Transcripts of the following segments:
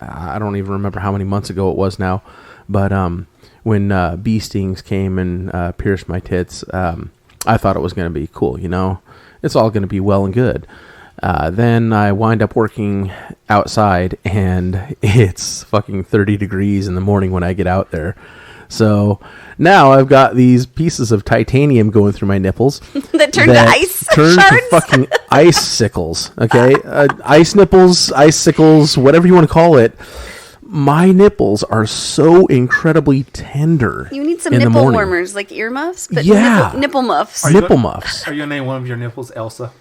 I don't even remember how many months ago it was now, but when bee stings came and pierced my tits, I thought it was going to be cool, It's all going to be well and good. Then I wind up working outside, and it's fucking 30 degrees in the morning when I get out there. So now I've got these pieces of titanium going through my nipples that turn to ice turn shards? to fucking icicles. Okay, ice nipples, icicles, whatever you want to call it. My nipples are so incredibly tender. You need some in nipple the morning. warmers, like earmuffs, but Yeah. nipple muffs. Nipple muffs. Are you going to name one of your nipples Elsa?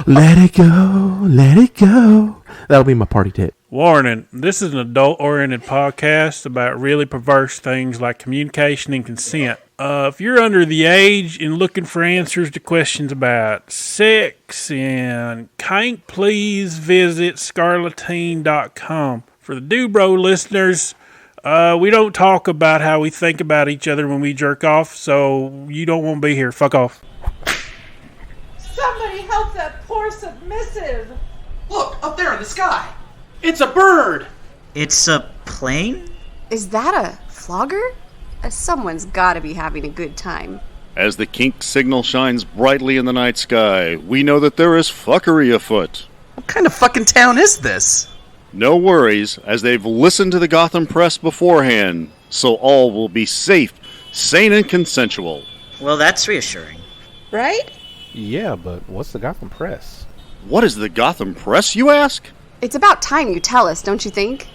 Let it go, let it go. That'll be my party tip. Warning, this is an adult-oriented podcast about really perverse things like communication and consent. If you're under the age and looking for answers to questions about sex and kink, please visit scarletine.com. For the Dubro listeners, we don't talk about how we think about each other when we jerk off, so you don't want to be here. Fuck off. Somebody help that poor submissive! Look, up there in the sky! It's a bird! It's a plane? Is that a flogger? Someone's gotta be having a good time. As the kink signal shines brightly in the night sky, we know that there is fuckery afoot. What kind of fucking town is this? No worries, as they've listened to the Gotham Press beforehand, so all will be safe, sane, and consensual. Well, that's reassuring. Right? Yeah, but what's the Gotham Press? What is the Gotham Press, you ask? It's about time you tell us, don't you think?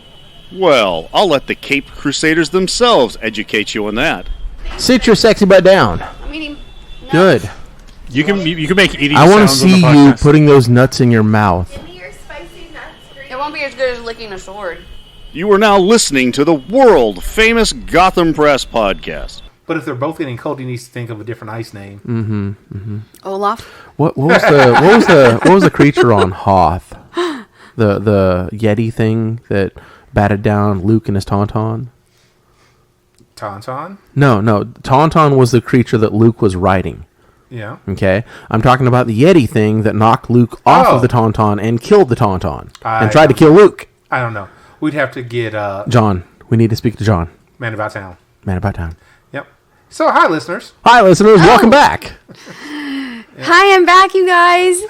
Well, I'll let the Cape Crusaders themselves educate you on that. Sit your sexy butt down. I'm eating nuts. Good. You can make eating I want to sounds on see the you podcast. putting those nuts in your mouth. Give me your spicy nuts. It won't be as good as licking a sword. You are now listening to the world-famous Gotham Press podcast. But if they're both getting cold, you need to think of a different ice name. Olaf? What was the creature on Hoth? The Yeti thing that batted down Luke and his Tauntaun? Tauntaun? No. Tauntaun was the creature that Luke was riding. Yeah. Okay? I'm talking about the Yeti thing that knocked Luke off of the Tauntaun and killed the Tauntaun. And tried to kill Luke. I don't know. We'd have to get John. We need to speak to John. Man About Town. Man About Town. Yep. So, hi, listeners. Hi, listeners. Welcome back. Hi, I'm back, you guys.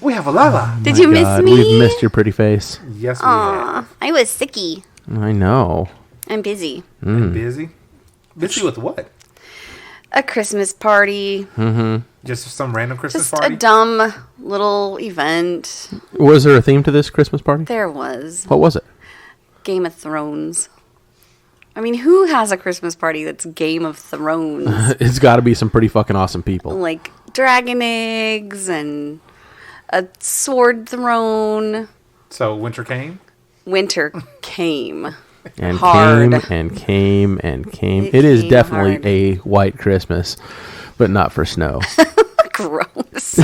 We have a Lala. Did you miss me? We've missed your pretty face. Yes, we have. I was sicky. I know. I'm busy. Busy? Busy with what? A Christmas party. Just some random Christmas Just party? a dumb little event. Was there a theme to this Christmas party? There was. What was it? Game of Thrones. I mean, who has a Christmas party that's Game of Thrones? It's got to be some pretty fucking awesome people. Like dragon eggs and a sword thrown. So, winter came? Winter came. And hard. came. It It is came definitely hard. a white Christmas, but not for snow. Gross.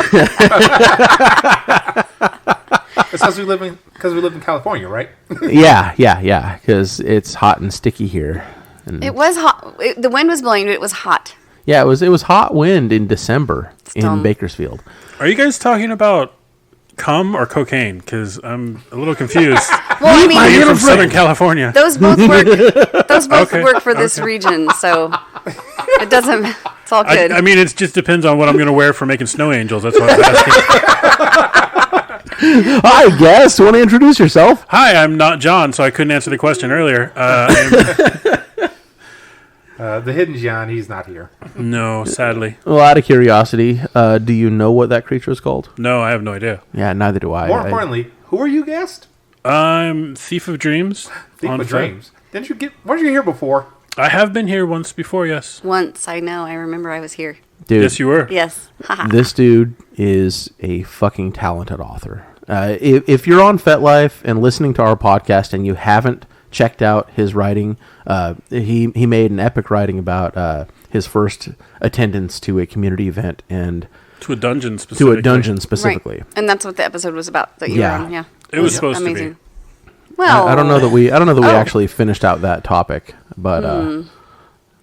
It's because we live in California, right? Yeah, because it's hot and sticky here. And It was hot. The wind was blowing, but it was hot. yeah, it was hot wind in December in dumb. Bakersfield. Are you guys talking about cum or cocaine? Because I'm a little confused. Well, I mean, Being from Southern California. those both work. Those both Okay, work for this region, so it doesn't. It's all good. I mean, it just depends on what I'm going to wear for making snow angels. That's what I was asking. Hi, guest. Want to introduce yourself? Hi, I'm not John, so I couldn't answer the question earlier. The hidden John, he's not here. No, sadly. Well, out of curiosity, do you know what that creature is called? No, I have no idea. Yeah, neither do I. More importantly, who are you, guest? I'm Thief of Dreams. Thief on of Friday. Dreams. Weren't you here before? I have been here once before, yes. Once, I know. I remember I was here. Dude, Yes, you were. Yes. Haha. this dude is a fucking talented author. If you're on FetLife and listening to our podcast and you haven't checked out his writing, he made an epic writing about his first attendance to a community event and To a dungeon specifically. Right. And that's what the episode was about that you Yeah. were on. Yeah. It was supposed to amazing. be. Well, I don't know that we Oh. actually finished out that topic, but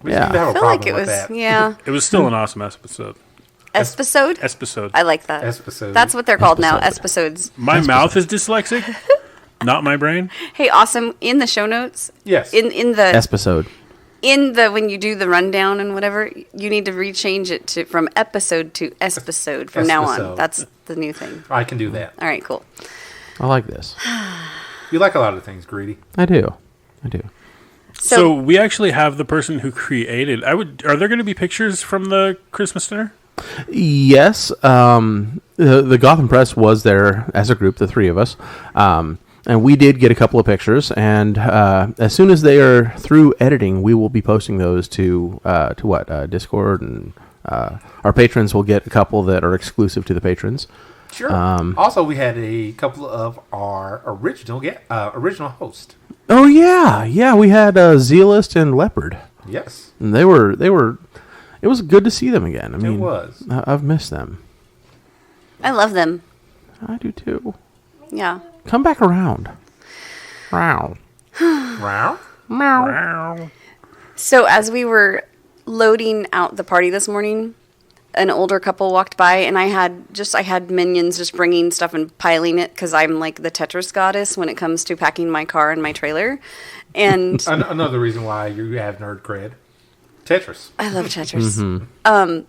We just seem to have I a feel problem like it with was. that. Yeah. It was still an awesome episode. Episode? Episode. I like that. Episode. That's what they're called now. Episode. Episodes. My mouth is dyslexic, Not my brain. Hey, awesome. In the show notes, Yes. in the Episode. when you do the rundown and whatever, you need to rechange it to from episode to espisode from now on. Espisode. That's the new thing. I can do that. All right, cool. I like this. You like a lot of things, Greedy. I do. So we actually have the person who created. Are there going to be pictures from the Christmas dinner? Yes. The Gotham Press was there as a group, the three of us. And we did get a couple of pictures. And as soon as they are through editing, we will be posting those to Discord. And our patrons will get a couple that are exclusive to the patrons. Sure. Also, we had a couple of our original hosts. Oh, yeah. We had Zealist and Leopard. Yes. And they were. It was good to see them again. I mean, It was. I've missed them. I love them. I do too. Yeah. Come back around. Wow. Wow. So as we were loading out the party this morning, an older couple walked by, and I had minions just bringing stuff and piling it because I'm like the Tetris goddess when it comes to packing my car and my trailer. And Another reason why you have nerd cred. Tetris. I love Tetris.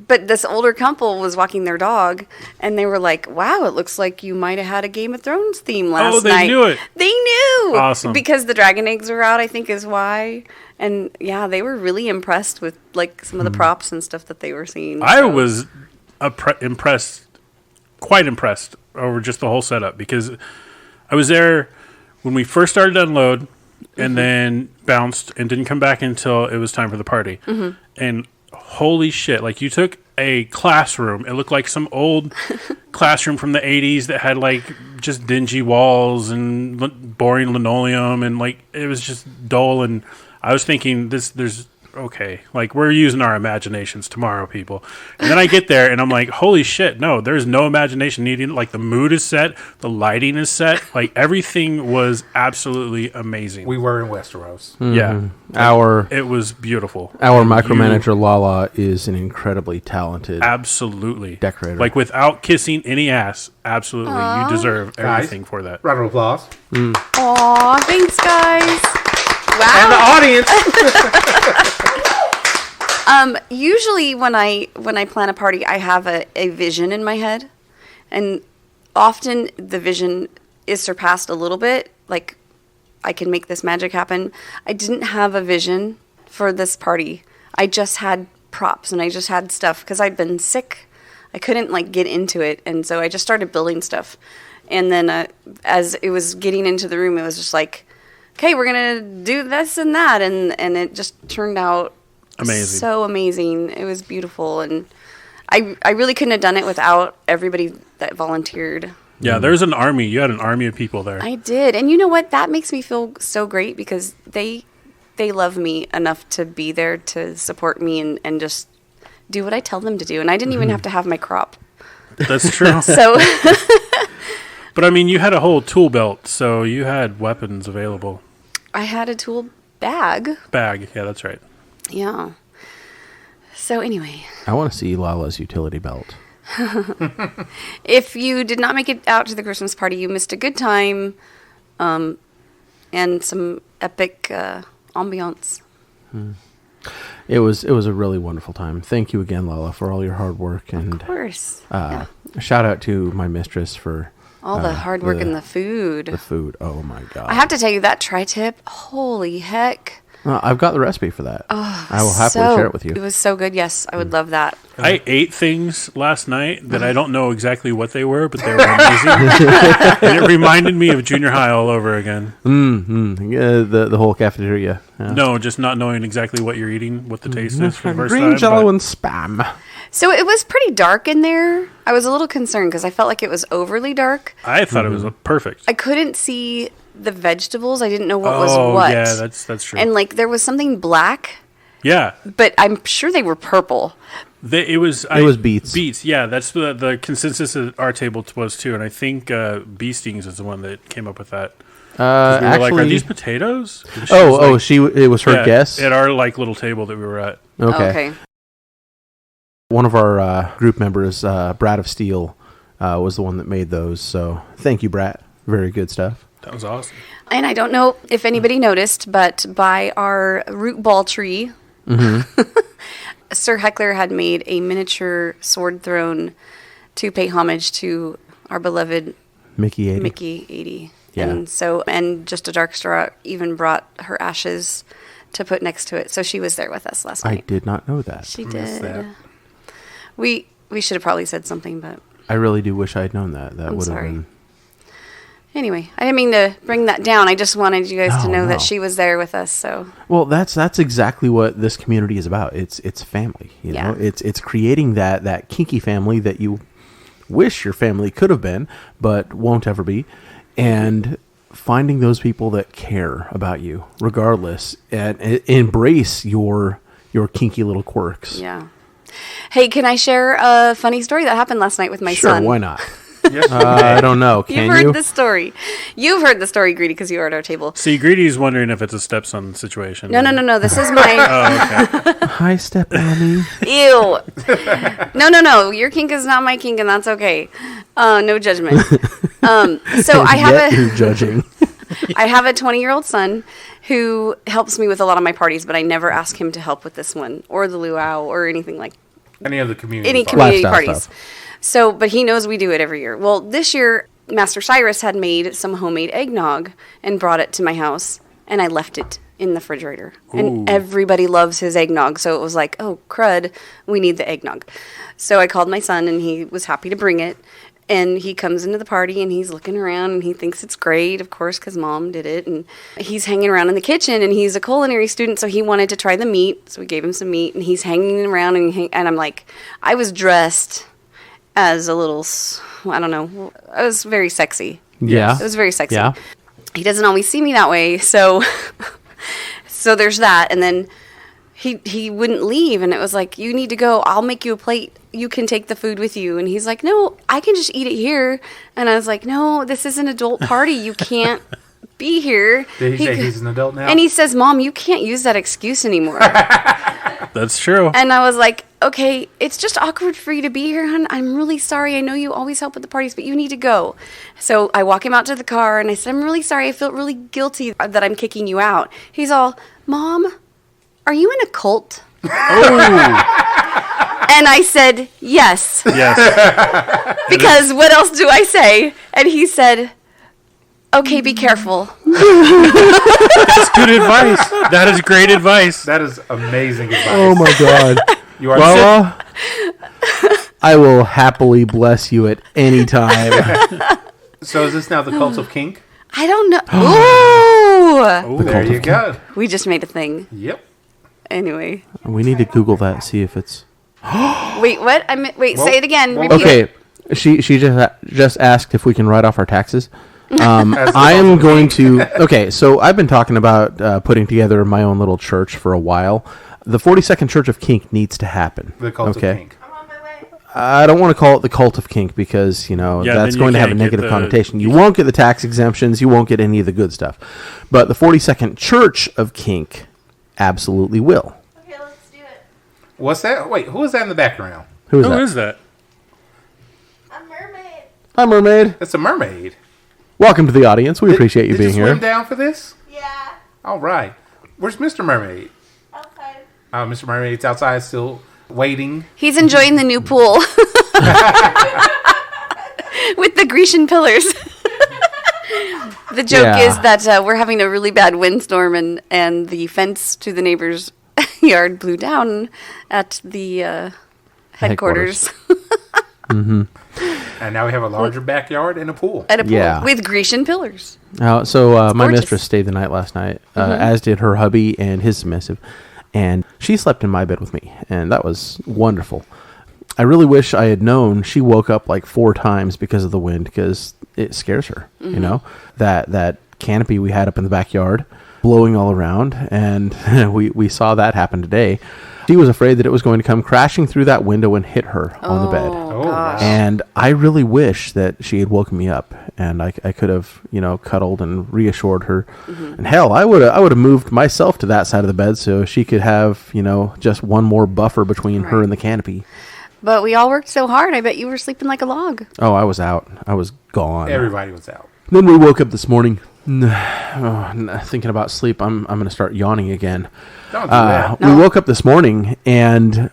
But this older couple was walking their dog, and they were like, "Wow, it looks like you might have had a Game of Thrones theme last night." Oh, they knew it. They knew. Awesome. Because the dragon eggs were out, I think is why. And yeah, they were really impressed with like some of the props and stuff that they were seeing. I so. was quite impressed over just the whole setup because I was there when we first started to unload and then bounced and didn't come back until it was time for the party. And holy shit, like you took a classroom, it looked like some old classroom from the 80s that had like just dingy walls and boring linoleum and like it was just dull. And I was thinking like we're using our imaginations tomorrow, people. And then I get there and I'm like, holy shit, no, there's no imagination needed. Like the mood is set, the lighting is set, like everything was absolutely amazing. We were in Westeros. Yeah. It was beautiful. Our micromanager Lala is an incredibly talented Absolutely. decorator. Like without kissing any ass, absolutely. You deserve everything for that. Round of applause. Aw, thanks, guys. Wow. And the audience. Usually when I plan a party, I have a vision in my head, and often the vision is surpassed a little bit. Like I can make this magic happen. I didn't have a vision for this party. I just had props and I just had stuff because I'd been sick. I couldn't like get into it, and so I just started building stuff. And then as it was getting into the room, it was just like, okay, we're gonna do this and that, and it just turned out amazing. So amazing. It was beautiful, and I really couldn't have done it without everybody that volunteered. Yeah, there's an army. You had an army of people there. I did, and you know what? That makes me feel so great because they love me enough to be there to support me and just do what I tell them to do, and I didn't even have to have my crop. That's true. So, but I mean, you had a whole tool belt, so you had weapons available. I had a tool bag. Yeah, that's right. Yeah. So anyway, I want to see Lala's utility belt. if you did not make it out to the Christmas party, you missed a good time, and some epic ambiance. It was a really wonderful time. Thank you again, Lala, for all your hard work, and Of course. shout out to my mistress for All the hard work and the food. The food. Oh my god! I have to tell you that tri-tip. Holy heck! I've got the recipe for that. Oh, I will happily share it with you. It was so good. Yes, I would love that. I ate things last night that I don't know exactly what they were, but they were amazing. And it reminded me of junior high all over again. The whole cafeteria. Yeah. No, just not knowing exactly what you're eating, what the taste is for the first Green time. Jello and spam. So it was pretty dark in there. I was a little concerned because I felt like it was overly dark. I thought it was perfect. I couldn't see the vegetables. I didn't know what was what. Yeah, that's true. And like there was something black, yeah, but I'm sure they were purple. It was beets. Beets, yeah. That's the consensus at our table was too. And I think Bee Stings is the one that came up with that. We were like, are these potatoes? It was her guess at our like little table that we were at. Okay. One of our group members, Brad of Steel, was the one that made those. So thank you, Brad. Very good stuff. That was awesome. And I don't know if anybody noticed, but by our root ball tree, Sir Heckler had made a miniature sword throne to pay homage to our beloved Mickey 80. Mickey 80. Yeah. And Just a Dark Straw even brought her ashes to put next to it. So she was there with us last I night. did not know that. She Missed did. that. We should have probably said something, but I really do wish I had known that. That I'm would have sorry. been. anyway, I didn't mean to bring that down. I just wanted you guys to know No. that she was there with us. So Well, that's exactly what this community is about. It's family. You Yeah. know, it's creating that kinky family that you wish your family could have been, but won't ever be, and finding those people that care about you regardless and embrace your kinky little quirks. yeah. Hey, can I share a funny story that happened last night with my Sure, son? why not? Yes, I don't know. You've Can heard you? the story. You've heard the story, Greedy, because you were at our table. See, Greedy's wondering if it's a stepson situation. No. This is my Oh, okay. Hi, stepmommy. ew. No. Your kink is not my kink, and that's okay. No judgment. So I have Yet a you're judging. I have a 20-year-old son who helps me with a lot of my parties, but I never ask him to help with this one or the luau or anything like any of the community. any parties. community Lifestyle parties. stuff. So, but he knows we do it every year. Well, this year, Master Cyrus had made some homemade eggnog and brought it to my house, and I left it in the refrigerator. And everybody loves his eggnog, so it was like, oh, crud, we need the eggnog. So I called my son, and he was happy to bring it. And he comes into the party, and he's looking around, and he thinks it's great, of course, because Mom did it. And he's hanging around in the kitchen, and he's a culinary student, so he wanted to try the meat. So we gave him some meat, and he's hanging around, and I'm like, I was dressed as a little, I don't know, I was very sexy. Yeah. It was very sexy. Yeah. He doesn't always see me that way, so so there's that. And then he wouldn't leave, and it was like, you need to go. I'll make you a plate. You can take the food with you. And he's like, no, I can just eat it here. And I was like, no, this is an adult party. You can't be here. Did he say he's an adult now? And he says, Mom, you can't use that excuse anymore. That's true. And I was like, okay, it's just awkward for you to be here, hon. I'm really sorry. I know you always help with the parties, but you need to go. So I walk him out to the car, and I said, I'm really sorry. I feel really guilty that I'm kicking you out. He's all, Mom, are you in a cult? And I said, yes. Yes. Because what else do I say? And he said, okay, be careful. That's good advice. That is great advice. That is amazing advice. Oh my God. You are Well, I will happily bless you at any time. so is this now the cult of kink? I don't know. Ooh. There you go. We just made a thing. Yep. Anyway. We need to Google that, see if it's. Wait, what? Wait, Well, say it again. well, Repeat it. Okay, she just asked if we can write off our taxes. I am going to. Okay, so I've been talking about putting together my own little church for a while. The 42nd Church of Kink needs to happen. The cult of kink. I don't want to call it the cult of kink because, Yeah, that's then you going to have a can't get negative the- connotation. You won't get the tax exemptions. You won't get any of the good stuff. But the 42nd Church of Kink absolutely will. Okay, let's do it. What's that? Wait, who is that in the background? Who is Who that? is that? A mermaid. Hi, mermaid. It's a mermaid. Welcome to the audience. We appreciate you Did being you swim here. down for this? Yeah. All right. Where's Mr. Mermaid? Okay. Mr. Mermaid's outside still waiting. He's enjoying the new pool. With the Grecian pillars. The joke Yeah. is that we're having a really bad windstorm and the fence to the neighbor's yard blew down at the headquarters. And now we have a larger backyard and a pool. At a pool Yeah. with Grecian pillars. So my gorgeous. mistress stayed the night last night, as did her hubby and his submissive. And she slept in my bed with me, and that was wonderful. I really wish I had known she woke up like 4 times because of the wind, because it scares her, that canopy we had up in the backyard blowing all around, and we saw that happen today. She was afraid that it was going to come crashing through that window and hit her on the bed. Oh, gosh. And I really wish that she had woken me up, and I could have, cuddled and reassured her. And hell, I would have moved myself to that side of the bed so she could have, just one more buffer between her and the canopy. But we all worked so hard. I bet you were sleeping like a log. Oh, I was out. I was gone. Everybody was out. Then we woke up this morning, Thinking about sleep, I'm going to start yawning again. Don't do that. We woke up this morning and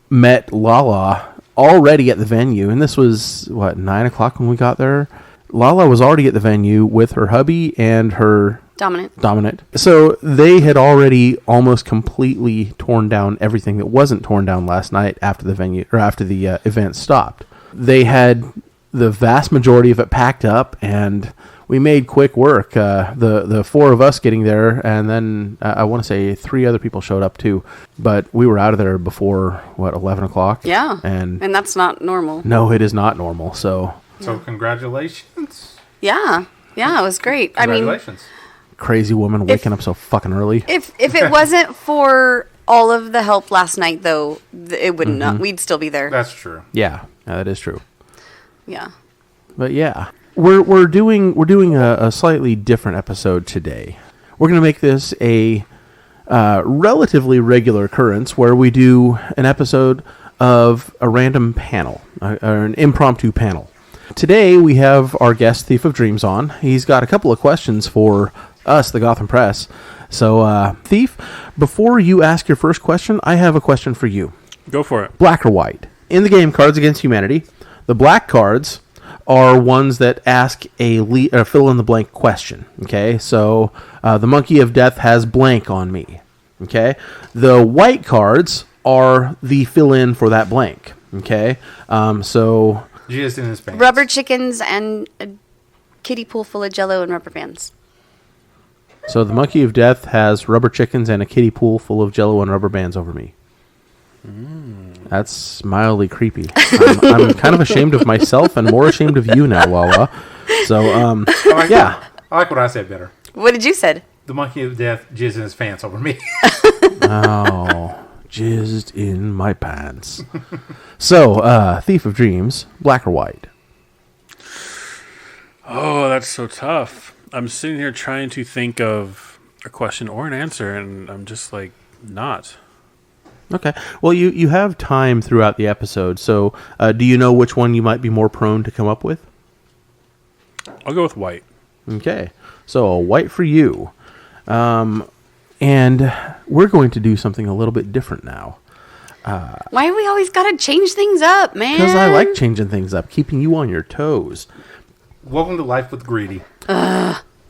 met Lala already at the venue, and this was 9 o'clock when we got there. Lala was already at the venue with her hubby and her Dominant. So they had already almost completely torn down everything that wasn't torn down last night after the venue or after the event stopped. They had the vast majority of it packed up, and we made quick work. The four of us getting there, and then I want to say 3 other people showed up too. But we were out of there before 11 o'clock. Yeah, and that's not normal. No, it is not normal. So congratulations. Yeah, it was great. Congratulations. Crazy woman waking up so fucking early. If it wasn't for all of the help last night, though, it wouldn't. Not, we'd still be there. That's true. Yeah, that is true. Yeah. But yeah, we're doing a slightly different episode today. We're going to make this a relatively regular occurrence where we do an episode of a random panel, or an impromptu panel. Today we have our guest Thief of Dreams on. He's got a couple of questions for us, the Gotham Press. So, Thief, before you ask your first question, I have a question for you. Go for it. Black or white? In the game Cards Against Humanity, the black cards are ones that ask a fill-in-the-blank question. Okay, so the Monkey of Death has blank on me. Okay, the white cards are the fill-in for that blank. Okay, so Jizz in his pants. Rubber chickens and a kiddie pool full of Jello and rubber bands. So the Monkey of Death has rubber chickens and a kiddie pool full of Jello and rubber bands over me. That's mildly creepy. I'm kind of ashamed of myself and more ashamed of you now, Lala. So, yeah. I like what I said better. What did you said? The Monkey of Death jizz in his pants over me. Oh, jizzed in my pants. So, Thief of Dreams, black or white? Oh, that's so tough. I'm sitting here trying to think of a question or an answer, and I'm just like, not. Okay. Well, you have time throughout the episode, so do you know which one you might be more prone to come up with? I'll go with white. Okay. So, a white for you. And we're going to do something a little bit different now. Why we always got to change things up, man? Because I like changing things up, keeping you on your toes. Welcome to Life with Greedy.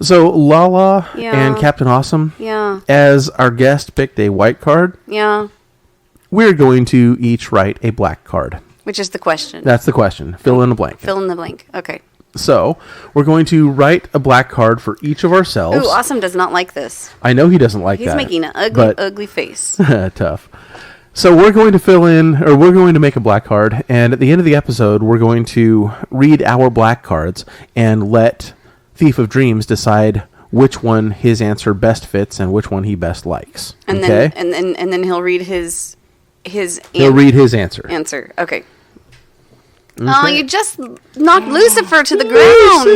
So Lala Yeah. and Captain Awesome, Yeah. as our guest picked a white card, Yeah. we're going to each write a black card. Which is the question. That's the question. Fill in a blank. Fill in the blank. Okay. So we're going to write a black card for each of ourselves. Ooh, Awesome does not like this. I know he doesn't like He's that. making an ugly, but- ugly face. Tough. So we're going to we're going to make a black card, and at the end of the episode, we're going to read our black cards and let Thief of Dreams decide which one his answer best fits and which one he best likes. And okay? then and then he'll read his He'll read his answer. answer. Okay. Oh, you just knocked Lucifer to the ground.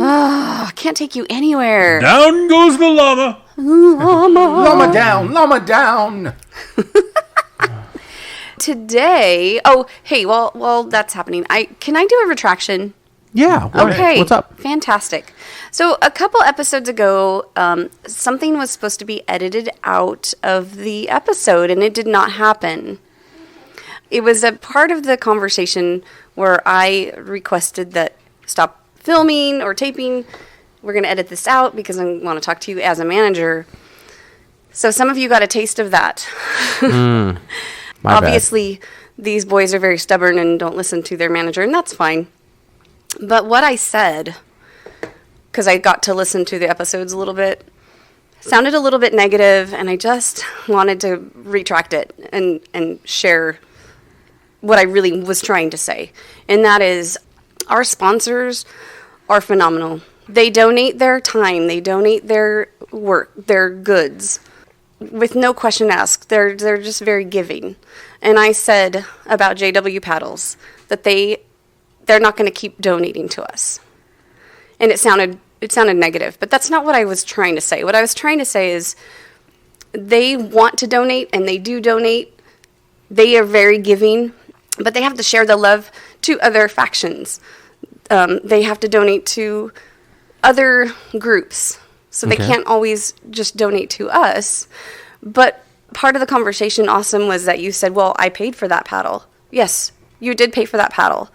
Oh, I can't take you anywhere. Down goes the llama. Llama down, llama down. Today, hey, while that's happening, can I do a retraction? Yeah. Right. Okay. What's up? Fantastic. So a couple episodes ago, something was supposed to be edited out of the episode, and it did not happen. It was a part of the conversation where I requested that stop filming or taping. We're going to edit this out because I want to talk to you as a manager. So some of you got a taste of that. My Obviously, these boys are very stubborn and don't listen to their manager, and that's fine. But what I said, because I got to listen to the episodes a little bit, sounded a little bit negative, and I just wanted to retract it and share what I really was trying to say. And that is, our sponsors are phenomenal. They donate their time, they donate their work, their goods, with no question asked. They're just very giving. And I said about JW Paddles that they're not going to keep donating to us. And it sounded negative, but that's not what I was trying to say. What I was trying to say is they want to donate, and they do donate. They are very giving, but they have to share the love to other factions. They have to donate to other groups. So they Okay. can't always just donate to us. But part of the conversation, Awesome, was that you said, well, I paid for that paddle. Yes, you did pay for that paddle.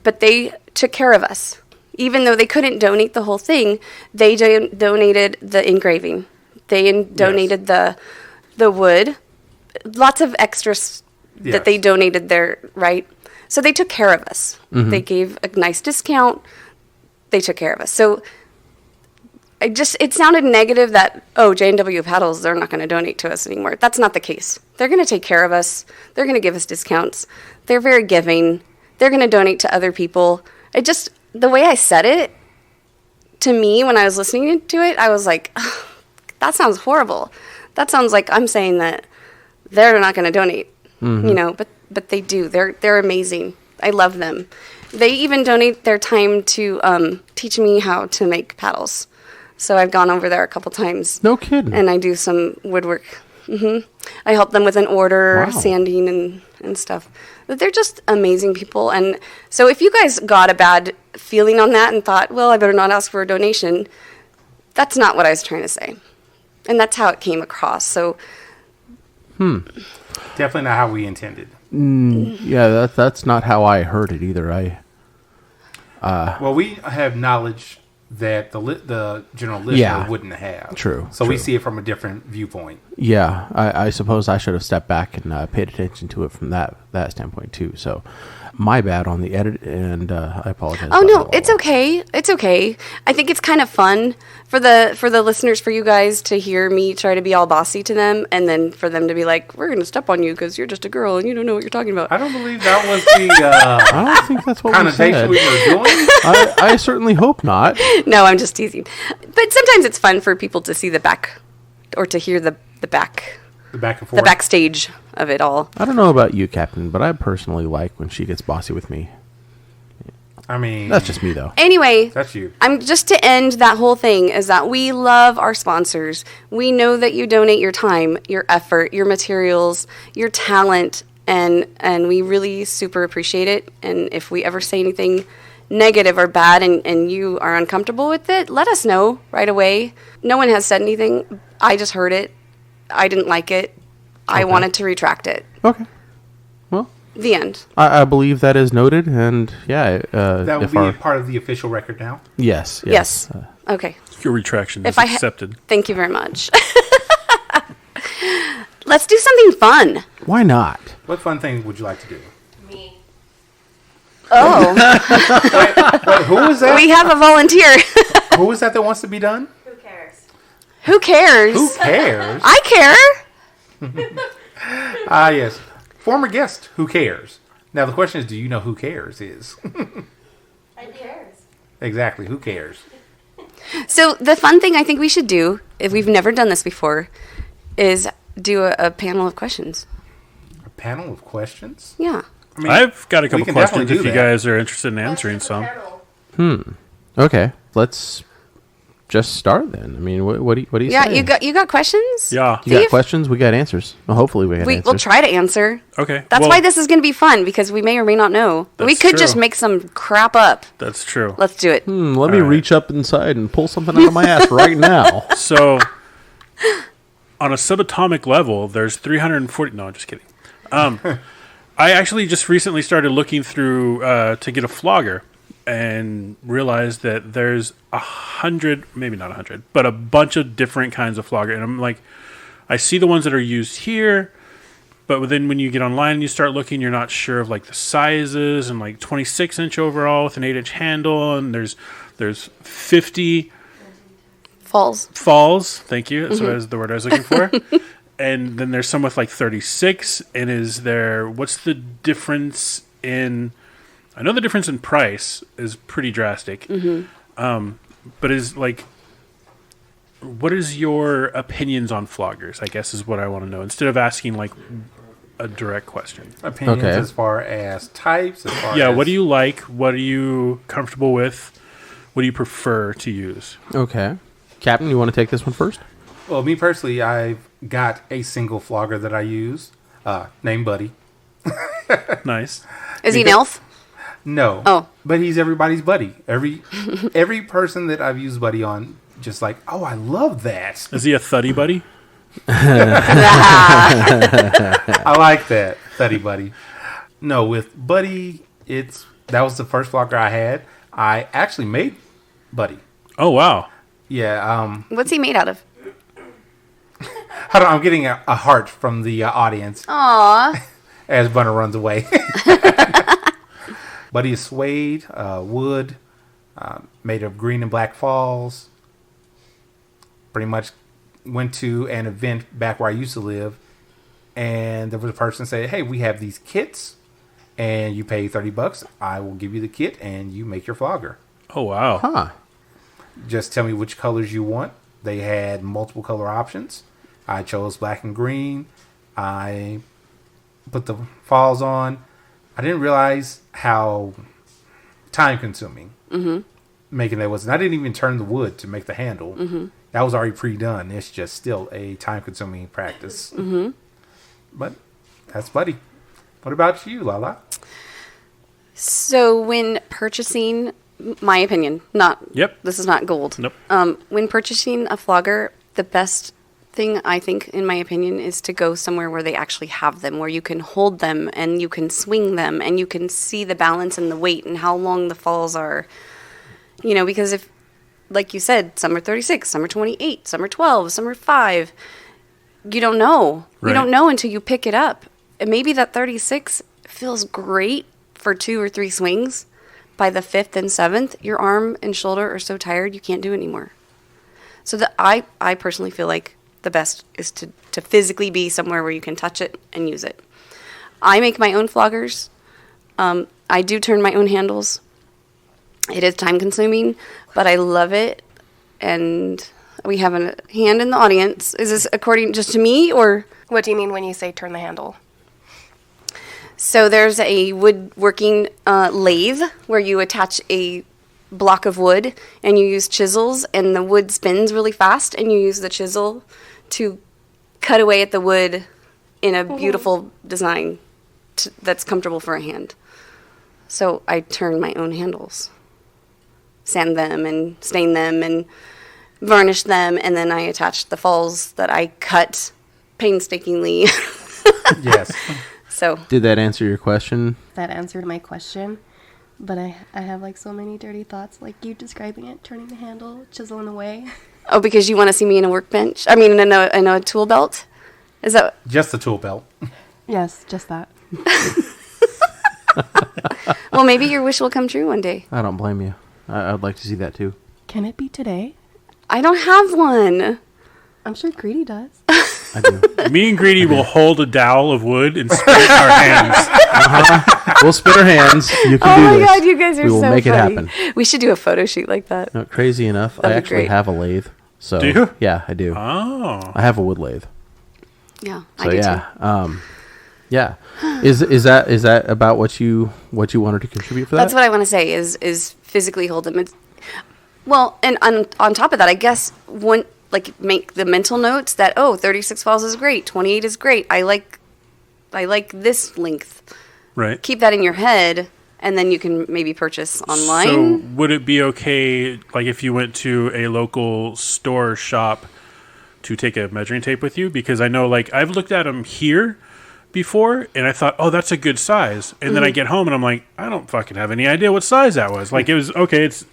But they took care of us. Even though they couldn't donate the whole thing, they donated the engraving. They donated the wood. Lots of extras that they donated there, right? So they took care of us. They gave a nice discount. They took care of us. So it sounded negative that, oh, J&W Paddles, they're not going to donate to us anymore. That's not the case. They're going to take care of us. They're going to give us discounts. They're very giving. They're going to donate to other people. The way I said it, to me, when I was listening to it, I was like, oh, that sounds horrible. That sounds like I'm saying that they're not going to donate, but they do. They're amazing. I love them. They even donate their time to teach me how to make paddles. So I've gone over there a couple times. No kidding. And I do some woodwork. I help them with an order, Wow. sanding and stuff. But they're just amazing people. And so if you guys got a bad feeling on that and thought, well, I better not ask for a donation, that's not what I was trying to say. And that's how it came across. So Definitely not how we intended. Yeah, that's not how I heard it either. Well, we have knowledge that the general listener Yeah. wouldn't have. True, So we true. see it from a different viewpoint. Yeah, I suppose I should have stepped back and paid attention to it from that standpoint too. So, my bad on the edit, and I apologize. Oh about no, that. it's okay. It's okay. I think it's kind of fun for the listeners, for you guys to hear me try to be all bossy to them, and then for them to be like, "We're going to step on you because you're just a girl and you don't know what you're talking about." I don't believe that was the I don't think that's what we connotation said. we were doing. I certainly hope not. No, I'm just teasing. But sometimes it's fun for people to see the back, or to hear the back, The back and the forth. backstage of it all. I don't know about you, Captain, but I personally like when she gets bossy with me. I mean, That's just me, though. Anyway, that's you. I'm just to end that whole thing is that we love our sponsors. We know that you donate your time, your effort, your materials, your talent, and we really super appreciate it. And if we ever say anything negative or bad and you are uncomfortable with it, let us know right away. No one has said anything. I just heard it. I didn't like it. I wanted to retract it. Okay. Well, The end. I believe that is noted, and yeah. That would if be our, part of the official record now. yes. Yes. Okay. Your retraction is If I ha- accepted. Thank you very much. Let's do something fun. Why not? What fun thing would you like to do? Me. Oh, Wait, who is that? we have a volunteer. Who is that wants to be done? Who cares? Who cares? Who cares? I care. Ah, yes. Former guest, who cares? Now, the question is, do you know who cares is? I cares. Exactly, who cares? So the fun thing I think we should do, if we've never done this before, is do a panel of questions. A panel of questions? Yeah. I mean, I've got a we couple can questions definitely if do you that. guys are interested in answering some. Okay, let's just start then. I mean, what do you Yeah, say? you got questions? Yeah. You got Steve? questions? We got answers. Well, hopefully we got answers. We'll try to answer. Okay. That's well, why this is going to be fun, because we may or may not know. We That's could just true. make some crap up. That's true. Let's do it. Let me All right. reach up inside and pull something out of my ass right now. So, on a subatomic level, there's 340. No, I'm just kidding. I actually just recently started looking through to get a flogger and realized that there's 100, maybe not 100, but a bunch of different kinds of flogger. And I'm like, I see the ones that are used here, but then when you get online and you start looking, you're not sure of like the sizes, and like 26-inch overall with an 8-inch handle, and there's 50 Falls. falls. Thank you. That's what was the word I was looking for. And then there's some with like 36. And is there? What's the difference in? I know the difference in price is pretty drastic. But is like, what is your opinions on floggers? I guess is what I want to know. Instead of asking like a direct question. Opinions Okay. as far as types, as far Yeah. as... What do you like? What are you comfortable with? What do you prefer to use? Okay. Captain, you want to take this one first? Well, me personally, I've got a single flogger that I use, named Buddy. Nice. Is he an elf? No. Oh. But he's everybody's buddy. Every person that I've used Buddy on, just like, oh, I love that. Is he a thuddy buddy? I like that, Thuddy Buddy. No, with Buddy, that was the first flogger I had. I actually made Buddy. Oh, wow. Yeah. What's he made out of? Hold on, I'm getting a heart from the audience Aw. as Bunner runs away. Buddy is suede, wood, made of green and black falls. Pretty much went to an event back where I used to live, and there was a person said, "Hey, we have these kits, and you pay $30. I will give you the kit, and you make your flogger. Oh, wow. Huh. Just tell me which colors you want." They had multiple color options. I chose black and green. I put the falls on. I didn't realize how time-consuming making that was. And I didn't even turn the wood to make the handle. That was already pre-done. It's just still a time-consuming practice. But that's Buddy. What about you, Lala? So when purchasing, my opinion, this is not gold. Nope. When purchasing a flogger, the best thing I think, in my opinion, is to go somewhere where they actually have them, where you can hold them and you can swing them and you can see the balance and the weight and how long the falls are. You know, because if, like you said, some are 36, some are 28, some are 12, some are 5. You don't know. Right. You don't know until you pick it up. And maybe that 36 feels great for 2 or 3 swings. By the 5th and 7th, your arm and shoulder are so tired you can't do it anymore. So I personally feel like the best is to physically be somewhere where you can touch it and use it. I make my own floggers. I do turn my own handles. It is time consuming, but I love it. And we have a hand in the audience. Is this according just to me, or? What do you mean when you say turn the handle? So there's a woodworking lathe where you attach a block of wood and you use chisels, and the wood spins really fast, and you use the chisel to cut away at the wood in a beautiful design that's comfortable for a hand. So I turn my own handles, sand them and stain them and varnish them, and then I attach the falls that I cut painstakingly. Yes. So Did that answer your question? That answered my question. But I have like so many dirty thoughts, like you describing it, turning the handle, chiseling away. Oh, because you want to see me in a workbench? I mean, in a tool belt? Is that? Just the tool belt. Yes, just that. Well, maybe your wish will come true one day. I don't blame you. I'd like to see that too. Can it be today? I don't have one. I'm sure Greedy does. I do. Me and Greedy will hold a dowel of wood and split our hands. We'll split our hands. You can Oh do my this. God, you guys are We will so make it funny. happen. We should do a photo shoot like that. No, crazy enough, I That'd be actually great. have a lathe. So Do you? Yeah, I do. Oh. I have a wood lathe. Yeah, So I do yeah, too. yeah. Is that about what you wanted to contribute for that? That's what I want to say is physically hold them. Well, and on top of that, I guess make the mental notes that 36 falls is great, 28 is great. I like this length. Right. Keep that in your head, and then you can maybe purchase online. So would it be okay, like if you went to a local store shop, to take a measuring tape with you? Because I know, like, I've looked at them here before, and I thought, oh, that's a good size. And then I get home, and I'm like, I don't fucking have any idea what size that was. Like, it was, okay, it's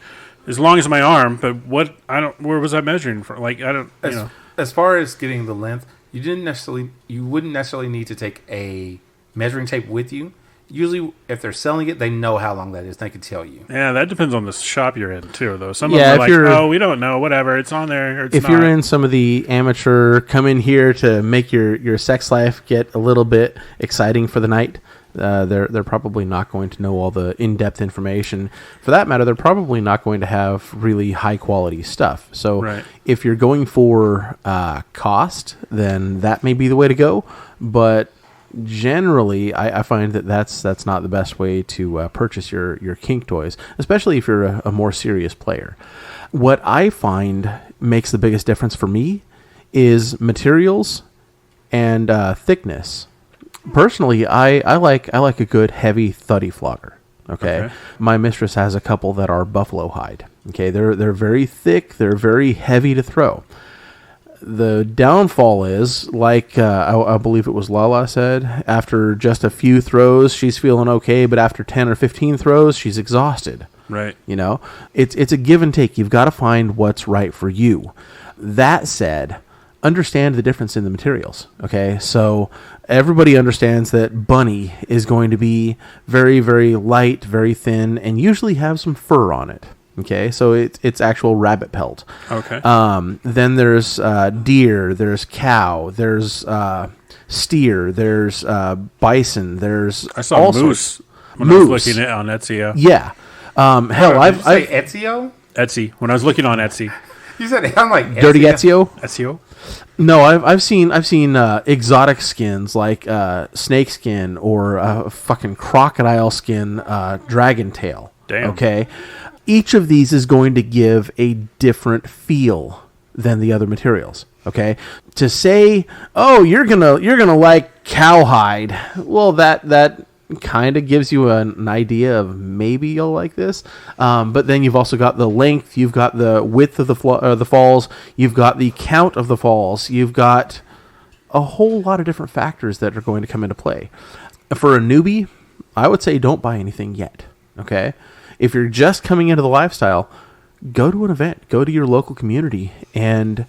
as long as my arm, but where was I measuring from? Like, I don't, you know. As far as getting the length, you wouldn't necessarily need to take a measuring tape with you. Usually, if they're selling it, they know how long that is. They can tell you. Yeah, that depends on the shop you're in, too, though. Some Yeah, of if them are you're- like, oh, we don't know, whatever, it's on there, or it's if not. you're in some of the amateur, come in here to make your sex life get a little bit exciting for the night, they're probably not going to know all the in-depth information. For that matter, they're probably not going to have really high-quality stuff. So Right. if you're going for cost, then that may be the way to go. But generally, I find that's not the best way to purchase your kink toys, especially if you're a more serious player. What I find makes the biggest difference for me is materials and thickness. Personally, I like a good heavy thuddy flogger. Okay? My mistress has a couple that are buffalo hide. Okay, they're very thick. They're very heavy to throw. The downfall is, like I believe it was Lala said, after just a few throws, she's feeling okay, but after 10 or 15 throws, she's exhausted. Right. You know, it's a give and take. You've got to find what's right for you. That said, understand the difference in the materials. Okay, so everybody understands that bunny is going to be very, very light, very thin, and usually have some fur on it. Okay, so it's actual rabbit pelt. Okay. Then there's deer, there's cow, there's steer, there's bison, there's I saw all moose sorts. when I was looking at on Etsy. Yeah. Hell, Did you say Ezio? Etsy. When I was looking on Etsy. You said I'm like Dirty Ezio. Ezio. No, I've seen exotic skins like snake skin or fucking crocodile skin, dragon tail. Damn. Okay, each of these is going to give a different feel than the other materials. Okay, to say, oh, you're gonna like cowhide. Well, that kind of gives you an idea of maybe you'll like this. But then you've also got the length, you've got the width of the falls, you've got the count of the falls, you've got a whole lot of different factors that are going to come into play. For a newbie, I would say don't buy anything yet. Okay, if you're just coming into the lifestyle, go to an event, go to your local community, and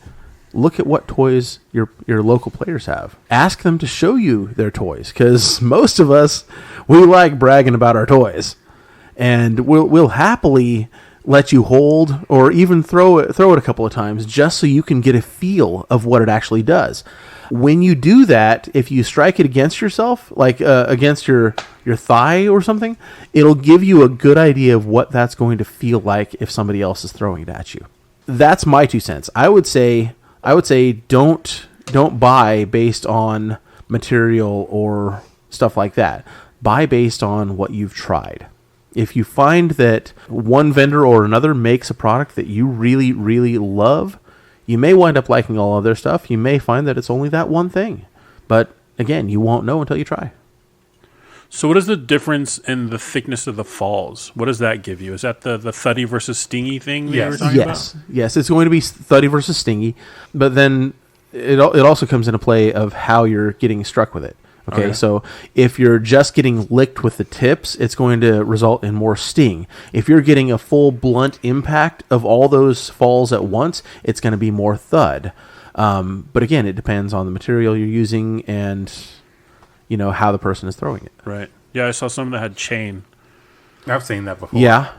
look at what toys your local players have. Ask them to show you their toys, because most of us, we like bragging about our toys, and we'll happily let you hold or even throw it a couple of times just so you can get a feel of what it actually does. When you do that, if you strike it against yourself, like against your thigh or something, it'll give you a good idea of what that's going to feel like if somebody else is throwing it at you. That's my 2 cents. I would say don't buy based on material or stuff like that. Buy based on what you've tried. If you find that one vendor or another makes a product that you really, really love, you may wind up liking all of their stuff. You may find that it's only that one thing. But again, you won't know until you try. So what is the difference in the thickness of the falls? What does that give you? Is that the thuddy versus stingy thing that you were talking about? Yes, it's going to be thuddy versus stingy. But then it also comes into play of how you're getting struck with it. Okay, so if you're just getting licked with the tips, it's going to result in more sting. If you're getting a full blunt impact of all those falls at once, it's going to be more thud. But again, it depends on the material you're using and how the person is throwing it. Right. Yeah, I saw some that had chain. I've seen that before. Yeah.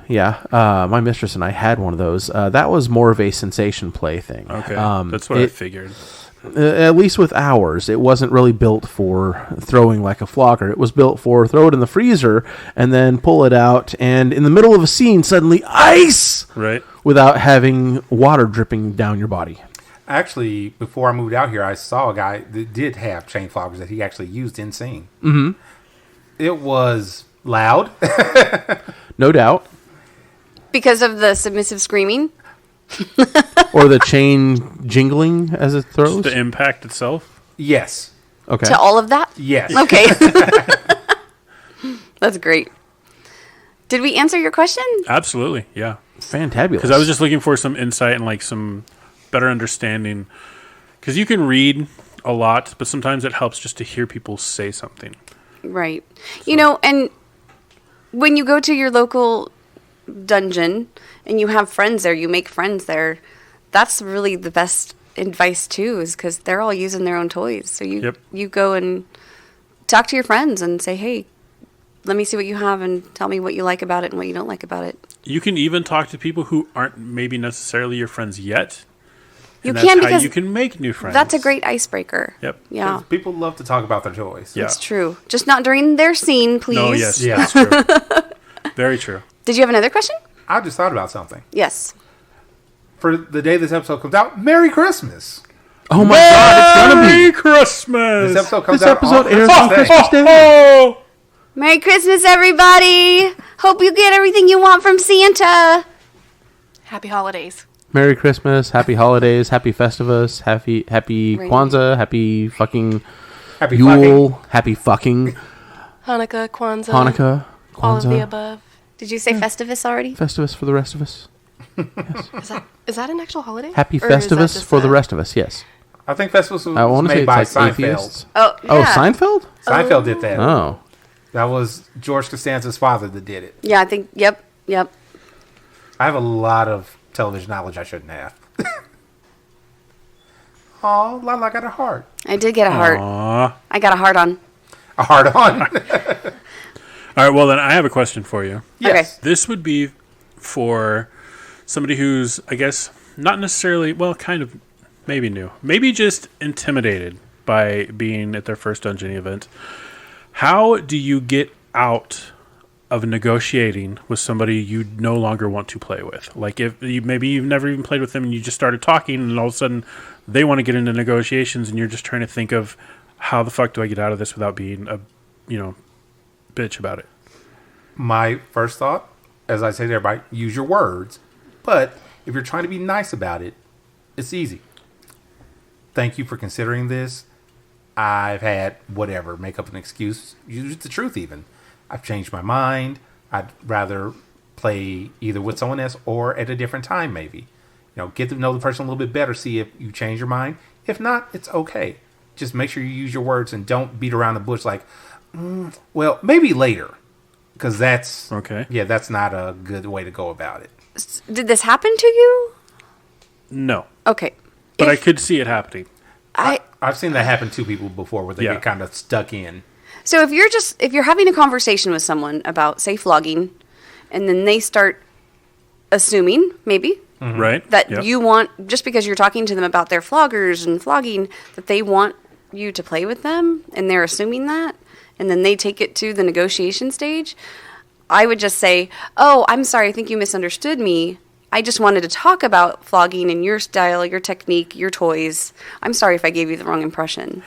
My mistress and I had one of those. That was more of a sensation play thing. Okay, that's what I figured. At least with ours, it wasn't really built for throwing like a flogger. It was built for throw it in the freezer and then pull it out, and in the middle of a scene, suddenly ice! Right. Without having water dripping down your body. Actually, before I moved out here, I saw a guy that did have chain floggers that he actually used in scene. Mm-hmm. It was loud. No doubt. Because of the submissive screaming? Or the chain jingling as it throws? Just the impact itself? Yes. Okay. To all of that? Yes. Okay. That's great. Did we answer your question? Absolutely, yeah. Fantabulous. Because I was just looking for some insight and like some better understanding. Because you can read a lot, but sometimes it helps just to hear people say something. Right. So. And when you go to your local dungeon and you have friends there, you make friends there, that's really the best advice too, is because they're all using their own toys. So you go and talk to your friends and say, hey, let me see what you have and tell me what you like about it and what you don't like about it. You can even talk to people who aren't maybe necessarily your friends yet. You and can, that's how because you can make new friends. That's a great icebreaker. Yep. Yeah. People love to talk about their toys. Yeah. It's true. Just not during their scene, please. No, yes. Yeah. That's true. Very true. Did you have another question? I just thought about something. Yes. For the day this episode comes out, Merry Christmas. Oh my God, it's going to be. Merry Christmas. This episode comes This out episode on airs on Christmas Day. Merry Christmas, everybody. Hope you get everything you want from Santa. Happy holidays. Merry Christmas, Happy Holidays, Happy Festivus, Happy Right. Kwanzaa, Happy fucking Happy Yule, fucking. Happy fucking Hanukkah, Kwanzaa. Hanukkah, All of the Kwanzaa. above. Did you say Festivus already? Festivus for the rest of us. Is that an actual holiday? Happy Or is that Festivus just for the rest of us. Yes. I think Festivus I was want to say made by it's like Seinfeld. atheists. Oh, yeah. Oh, Seinfeld. Seinfeld did that. Oh. That was George Costanza's father that did it. Yeah, I think. Yep. I have a lot of television knowledge I shouldn't have. Oh, Lala got a heart. I did get a heart. Aw. I got a heart on. A heart on. All right, well, then I have a question for you. Yes. This would be for somebody who's, I guess, not necessarily, well, kind of maybe new. Maybe just intimidated by being at their first dungeon event. How do you get out of negotiating with somebody you no longer want to play with? Like if you, maybe you've never even played with them and you just started talking and all of a sudden they want to get into negotiations and you're just trying to think of how the fuck do I get out of this without being a, bitch about it. My first thought, as I say to everybody, use your words. But if you're trying to be nice about it, it's easy. Thank you for considering this. I've had whatever, make up an excuse, use the truth even. I've changed my mind. I'd rather play either with someone else or at a different time maybe. Get to know the person a little bit better, see if you change your mind. If not, it's okay. Just make sure you use your words and don't beat around the bush like, well, maybe later. Because that's... Okay. Yeah, that's not a good way to go about it. Did this happen to you? No. Okay. But I could see it happening. I've seen that happen to people before where they Yeah. get kind of stuck in. So if you're having a conversation with someone about, say, flogging, and then they start assuming, maybe, Right? that Yep. you want, just because you're talking to them about their floggers and flogging, that they want you to play with them, and they're assuming that, and then they take it to the negotiation stage, I would just say, oh, I'm sorry, I think you misunderstood me. I just wanted to talk about flogging and your style, your technique, your toys. I'm sorry if I gave you the wrong impression.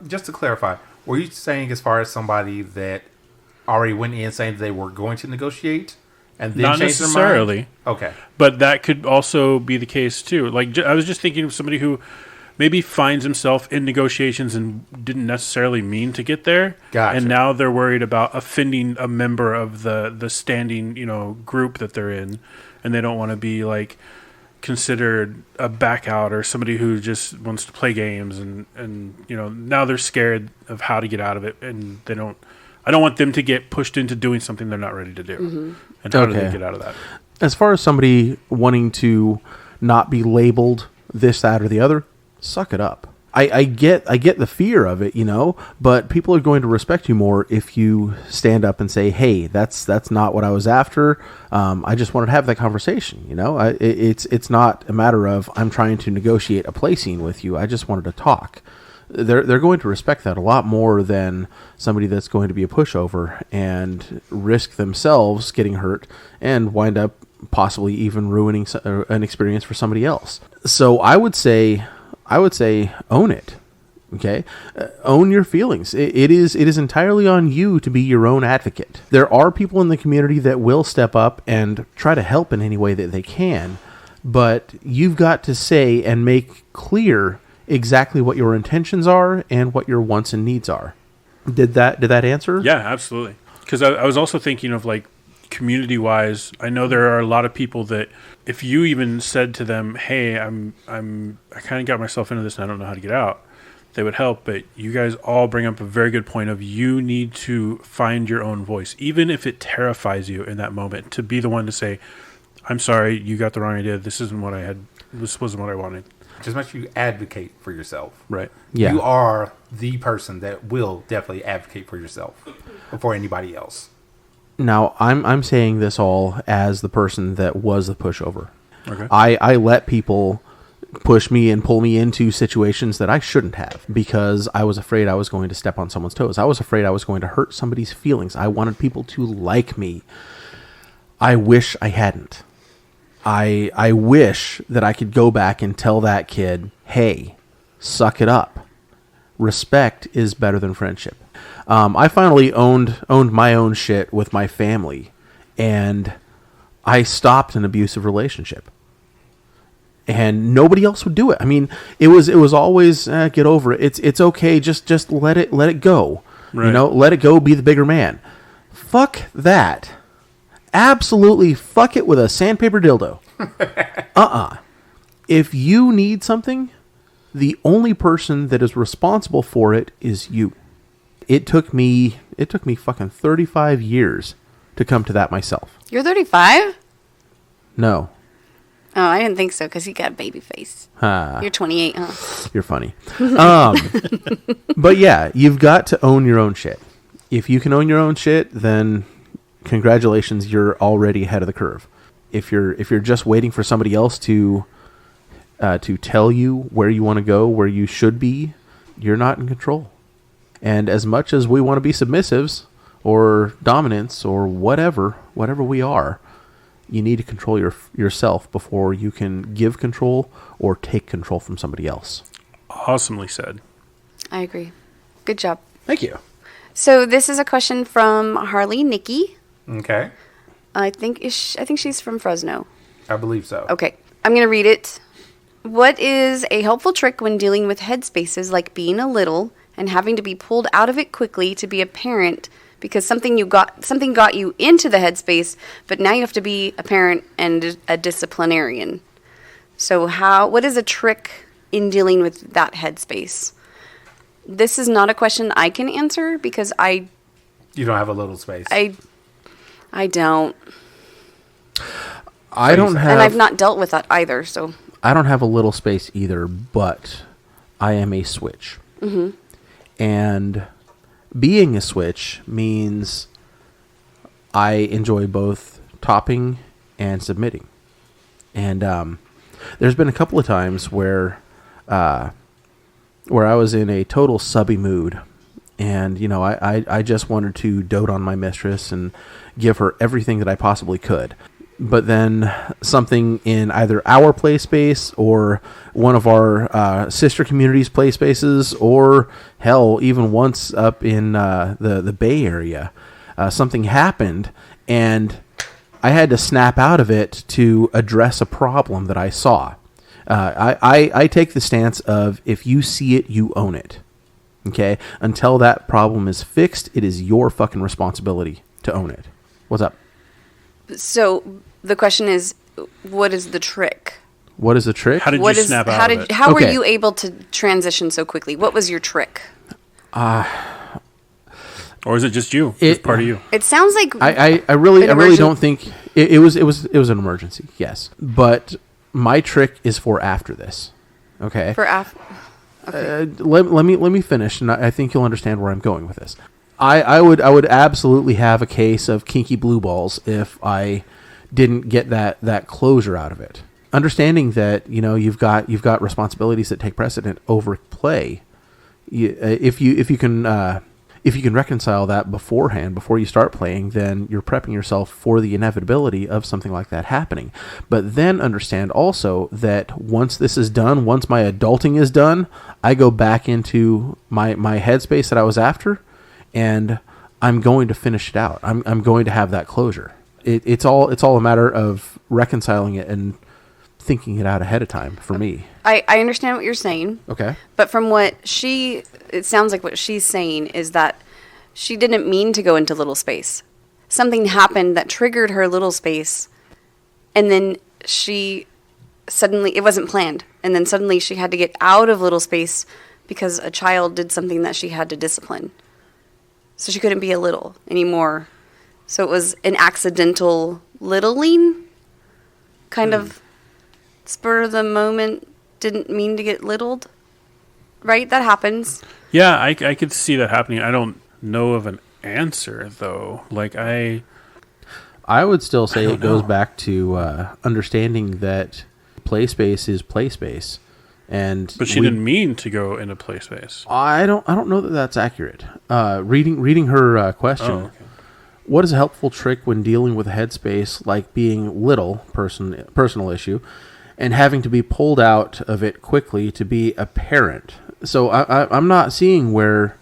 Just to clarify, were you saying as far as somebody that already went in saying they were going to negotiate and then Not changed their necessarily. mind? Okay. But that could also be the case too. Like I was just thinking of somebody who maybe finds himself in negotiations and didn't necessarily mean to get there. Gotcha. And now they're worried about offending a member of the standing, group that they're in, and they don't want to be like considered a back out or somebody who just wants to play games and now they're scared of how to get out of it, and I don't want them to get pushed into doing something they're not ready to do. Mm-hmm. And how do they get out of that? As far as somebody wanting to not be labeled this, that, or the other, suck it up. I get the fear of it, but people are going to respect you more if you stand up and say, hey, that's not what I was after. I just wanted to have that conversation. It's not a matter of I'm trying to negotiate a placing with you. I just wanted to talk. They're going to respect that a lot more than somebody that's going to be a pushover and risk themselves getting hurt and wind up possibly even ruining an experience for somebody else. So I would say own it. Okay, own your feelings. It is entirely on you to be your own advocate. There are people in the community that will step up and try to help in any way that they can, but you've got to say and make clear exactly what your intentions are and what your wants and needs are. Did that answer? Yeah, absolutely. Because I was also thinking of like community-wise, I know there are a lot of people that if you even said to them, "Hey, I kind of got myself into this and I don't know how to get out," they would help. But you guys all bring up a very good point of you need to find your own voice, even if it terrifies you in that moment, to be the one to say, "I'm sorry, you got the wrong idea. This isn't what I had. This wasn't what I wanted." Just make sure you advocate for yourself. Right. Yeah. You are the person that will definitely advocate for yourself before anybody else. Now, I'm saying this all as the person that was the pushover. Okay. I let people push me and pull me into situations that I shouldn't have because I was afraid I was going to step on someone's toes. I was afraid I was going to hurt somebody's feelings. I wanted people to like me. I wish I hadn't. I wish that I could go back and tell that kid, hey, suck it up. Respect is better than friendship. I finally owned my own shit with my family, and I stopped an abusive relationship. And nobody else would do it. I mean, it was always get over it. It's okay. Just let it go. Right. Let it go. Be the bigger man. Fuck that. Absolutely fuck it with a sandpaper dildo. If you need something, the only person that is responsible for it is you. It took me fucking 35 years to come to that myself. You're 35? No. Oh, I didn't think so because you got a baby face. You're 28, huh? You're funny. But yeah, you've got to own your own shit. If you can own your own shit, then congratulations, you're already ahead of the curve. If you're just waiting for somebody else to tell you where you want to go, where you should be, you're not in control. And as much as we want to be submissives or dominants or whatever we are, you need to control yourself before you can give control or take control from somebody else. Awesomely said. I agree. Good job. Thank you. So this is a question from Harley Nikki. Okay. I think she's from Fresno. I believe so. Okay. I'm going to read it. What is a helpful trick when dealing with headspaces like being a little and having to be pulled out of it quickly to be a parent because something got you into the headspace, but now you have to be a parent and a disciplinarian. So what is a trick in dealing with that headspace? This is not a question I can answer because You don't have a little space. I don't. I don't have... And I've not dealt with that either, so... I don't have a little space either, but I am a switch. Mm-hmm. And being a switch means I enjoy both topping and submitting. And there's been a couple of times where I was in a total subby mood. And, you know, I just wanted to dote on my mistress and give her everything that I possibly could. But then something in either our play space or one of our sister communities' play spaces, or hell, even once up in the Bay Area, something happened, and I had to snap out of it to address a problem that I saw. I take the stance of if you see it, you own it. Okay? Until that problem is fixed, it is your fucking responsibility to own it. What's up? So the question is, what is the trick? What is the trick? How did you snap out of it? How were you able to transition so quickly? What was your trick? Or is it just you? It's part of you. It sounds like I really don't think it was an emergency. Yes, but my trick is for after this. Okay. Okay. Let me finish, and I think you'll understand where I'm going with this. I would absolutely have a case of kinky blue balls if I didn't get that closure out of it. Understanding that, you know, you've got responsibilities that take precedent over play. If you can reconcile that beforehand, before you start playing, then you're prepping yourself for the inevitability of something like that happening. But then understand also that once this is done, once my adulting is done, I go back into my headspace that I was after, and I'm going to finish it out. I'm going to have that closure. It's all a matter of reconciling it and thinking it out ahead of time for me. I understand what you're saying. Okay. But from what it sounds like what she's saying is that she didn't mean to go into little space. Something happened that triggered her little space, and then it wasn't planned, and then suddenly she had to get out of little space because a child did something that she had to discipline. So she couldn't be a little anymore. So it was an accidental littling, kind of spur of the moment, didn't mean to get littled, right? That happens. Yeah, I could see that happening. I don't know of an answer, though. Like, I would still say it goes back to understanding that play space is play space. But she didn't mean to go into play space. I don't know that that's accurate. Reading her question. Oh, okay. What is a helpful trick when dealing with a headspace like being little, personal issue, and having to be pulled out of it quickly to be a parent? So I'm not seeing where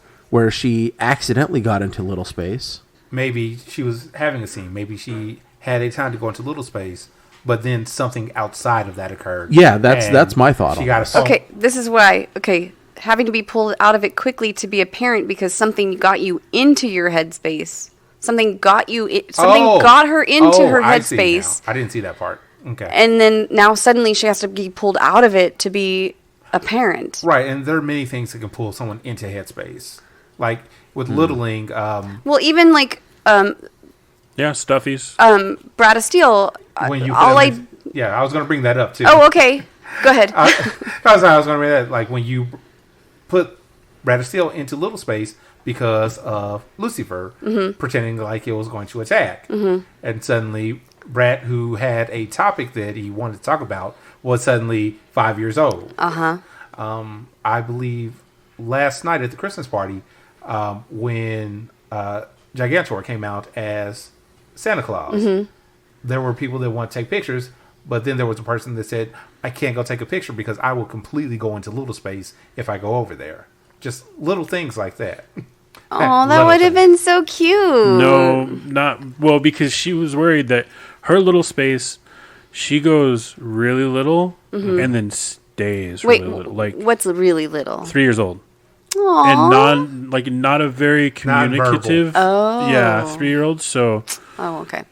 she accidentally got into little space. Maybe she was having a scene. Maybe she had a time to go into little space, but then something outside of that occurred. Yeah, that's my thought. She got a phone. Okay, this is why. Okay, having to be pulled out of it quickly to be a parent because something got you into your headspace. Something got got her into her I see headspace. now. I didn't see that part. Okay. And then now suddenly she has to be pulled out of it to be a parent. Right, and there are many things that can pull someone into headspace. Like with littling, Well, even like Yeah, stuffies. Brad of Steel. when you all put I. them in- yeah, I was going to bring that up too. Oh, okay. Go ahead. I was going to bring that, like when you put Brad of Steel into little space because of Lucifer pretending like it was going to attack, and suddenly Brad, who had a topic that he wanted to talk about, was suddenly 5 years old. I believe last night at the Christmas party, when Gigantor came out as Santa Claus, there were people that want to take pictures, but then there was a person that said, I can't go take a picture because I will completely go into little space if I go over there. Just little things like that. Oh, that would have been so cute. No, not well, because she was worried that her little space, she goes really little and then stays Wait, really little, like what's really little? 3 years old, Aww. and not a very communicative. Oh. Yeah, 3-year-old. So Oh, okay.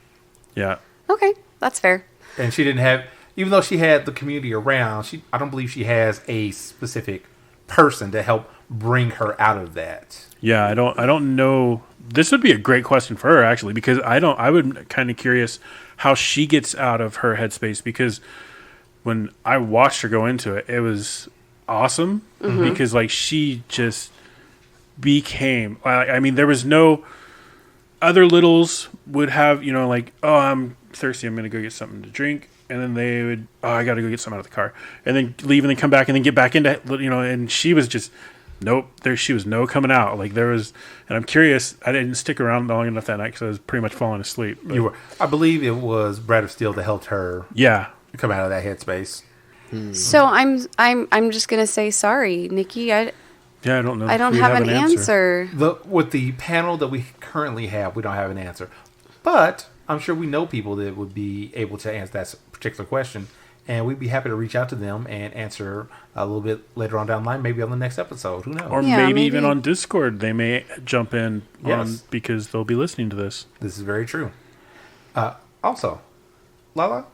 yeah, Okay, that's fair. And she didn't have, even though she had the community around, I don't believe she has a specific person to help bring her out of that. yeah. I don't know. This would be a great question for her actually, because I would kind of curious how she gets out of her headspace, because when I watched her go into it, it was awesome because like she just became. I mean, there was no other littles would have, like, oh, I'm thirsty, I'm gonna go get something to drink, and then they would, oh, I gotta go get something out of the car, and then leave and then come back and then get back into, and she was just nope. She was no coming out. Like there was, and I'm curious. I didn't stick around long enough that night because I was pretty much falling asleep. But, You were, I believe it was Brad of Steel that helped her yeah. come out of that headspace. So I'm just gonna say sorry, Nikki. I don't know. I don't have an answer. With the panel that we currently have, we don't have an answer. But I'm sure we know people that would be able to answer that particular question. And we'd be happy to reach out to them and answer a little bit later on down the line, maybe on the next episode. Who knows? Or maybe even on Discord, they may jump in on because they'll be listening to this. This is very true. Also, Lala?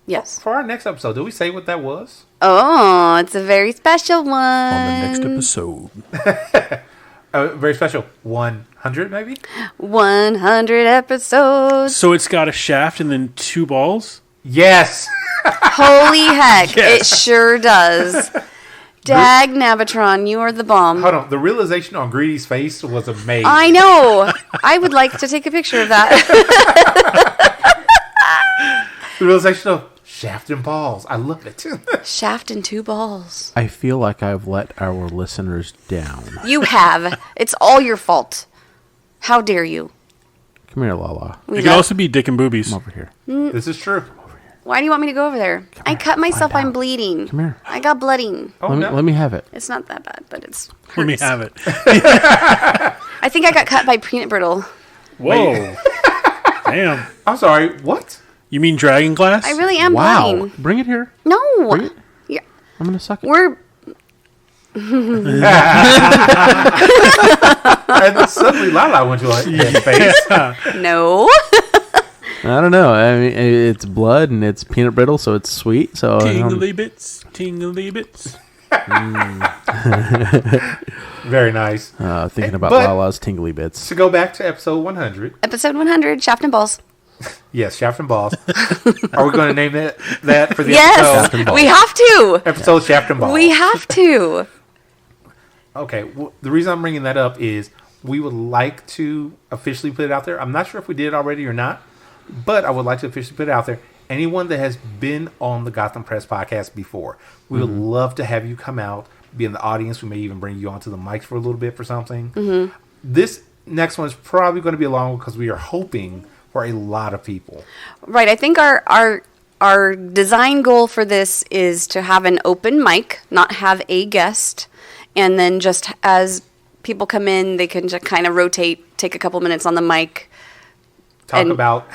Yes. For our next episode, did we say what that was? Oh, it's a very special one. On the next episode. Very special. 100, maybe? 100 episodes. So it's got a shaft and then 2 balls? Yes. Holy heck. It sure does. Dag Navatron, you are the bomb. Hold on. The realization on Greedy's face was amazing. I know. I would like to take a picture of that. The realization of shaft and balls. I love it. Shaft and 2 balls. I feel like I've let our listeners down. You have. It's all your fault. How dare you? Come here, Lala. It could also be dick and boobies. Come over here. This is true. Why do you want me to go over there? I cut myself. I'm bleeding. Come here. I got blooding. Oh, Let me have it. It's not that bad, but it's hurts. Let me have it. I think I got cut by peanut brittle. Whoa. Damn. I'm sorry. What? You mean dragon glass? I really am Wow. bleeding. Bring it here. No. Bring it. Yeah. I'm going to suck it. We're And then suddenly Lala went to her face. no. I don't know. I mean, it's blood and it's peanut brittle, so it's sweet. So Tingly bits. Tingly bits. Very nice. thinking about But- Lala's tingly bits. To go back to episode 100. Episode 100, Shaft and Balls. Yes, Shaft and Balls. Are we going to name that for the Yes, episode? we have to. Episode Shaft and Balls. We have to. Okay, well, the reason I'm bringing that up is we would like to officially put it out there. I'm not sure if we did already or not, but I would like to officially put it out there. Anyone that has been on the Gotham Press podcast before, we would love to have you come out, be in the audience. We may even bring you onto the mics for a little bit for something. This next one is probably going to be a long one because we are hoping for a lot of people. Right. I think our design goal for this is to have an open mic, not have a guest, and then just as people come in, they can just kind of rotate, take a couple minutes on the mic. Talk about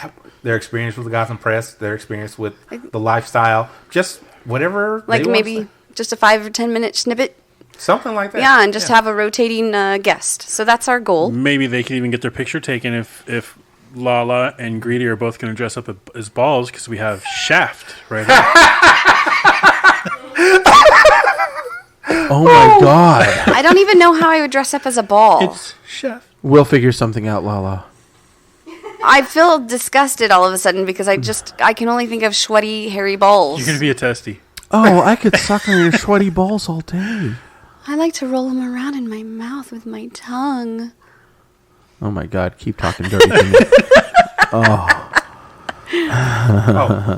their experience with the Gotham Press, their experience with the lifestyle, just whatever. Like they want to maybe say. just a 5 or 10 minute snippet. Something like that. Yeah, and just have a rotating guest. So that's our goal. Maybe they can even get their picture taken if Lala and Greedy are both going to dress up as balls because we have Shaft right here. Oh my god. I don't even know how I would dress up as a ball. It's Shaft. We'll figure something out, Lala. I feel disgusted all of a sudden because I can only think of sweaty, hairy balls. You're going to be a testy. Oh, I could suck on your sweaty balls all day. I like to roll them around in my mouth with my tongue. Oh my god, keep talking dirty to me. Oh,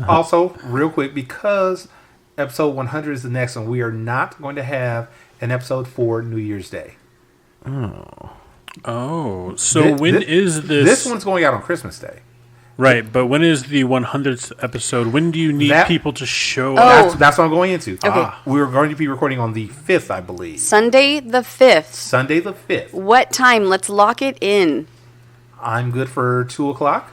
also, real quick, because episode 100 is the next one, we are not going to have an episode for New Year's Day. Oh, so when is this? This one's going out on Christmas Day. Right, but when is the 100th episode? When do you need people to show up? That's what I'm going into. Okay. We're going to be recording on the 5th, I believe. Sunday the 5th. Sunday the 5th. What time? Let's lock it in. I'm good for 2 o'clock.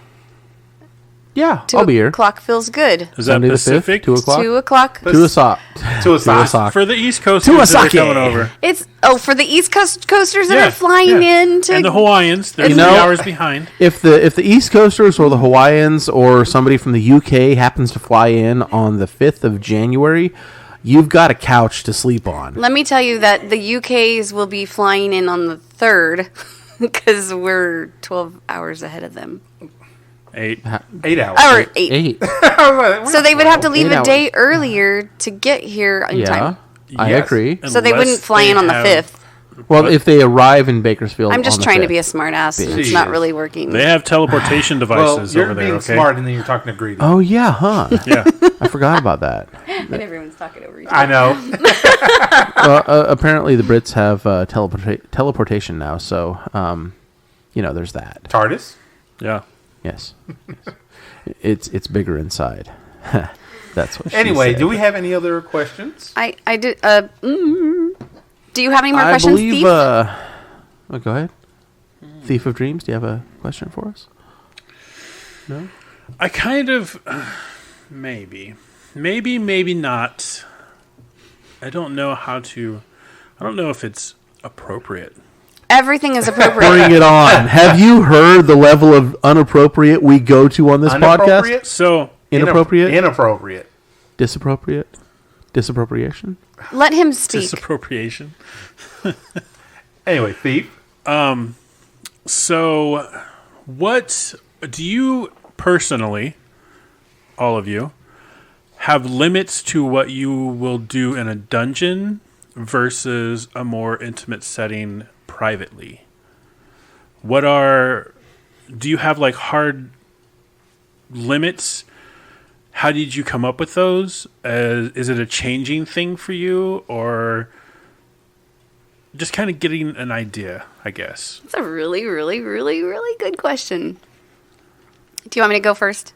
Yeah, 2 I'll be here. o'clock feels good. Is that Sunday the 5th, Pacific? 2 o'clock? 2 o'clock. 2 o'clock. 2 o'clock. For the East Coast, To that are Osaka. coming over. It's for the East Coast coasters that are flying in to and the Hawaiians, they're You 3 know- hours behind. If the East Coasters or the Hawaiians or somebody from the UK happens to fly in on the 5th of January, you've got a couch to sleep on. Let me tell you that the UKs will be flying in on the 3rd because we're 12 hours ahead of them. 8. 8 hours. Or 8. 8. So they would have to leave 8 a hours. day earlier to get here in Yeah, time. I Yes. agree. So they Unless wouldn't fly they in on the have- 5th. Well, if they arrive in Bakersfield, I'm just on the trying to 5th. be a smart ass and it's Jeez. not really working. They have teleportation Well, devices you're over there, being okay? smart and then you're talking to Greedy. Oh yeah, huh? Yeah. I forgot about that. And everyone's talking over each I other. know. Apparently, the Brits have teleportation now, so there's that. TARDIS? Yeah. Yes, it's bigger inside. That's what. Anyway, she do said. we have any other questions? I did. Do you have any more I questions, believe. Thief? Go ahead. Thief of Dreams. Do you have a question for us? No. I kind of... maybe, maybe not. I don't know how to... I don't know if it's appropriate. Everything is appropriate. Bring it on. Have you heard the level of unappropriate we go to on this podcast? Inappropriate? So... Inappropriate? Inappropriate. Disappropriate? Disappropriation? Let him speak. Disappropriation. Anyway, Thief. So, what do you personally, all of you, have limits to what you will do in a dungeon versus a more intimate setting privately? Do you have like hard limits? How did you come up with those? Is it a changing thing for you, or just kind of getting an idea, I guess? That's a really, really, really, really good question. Do you want me to go first?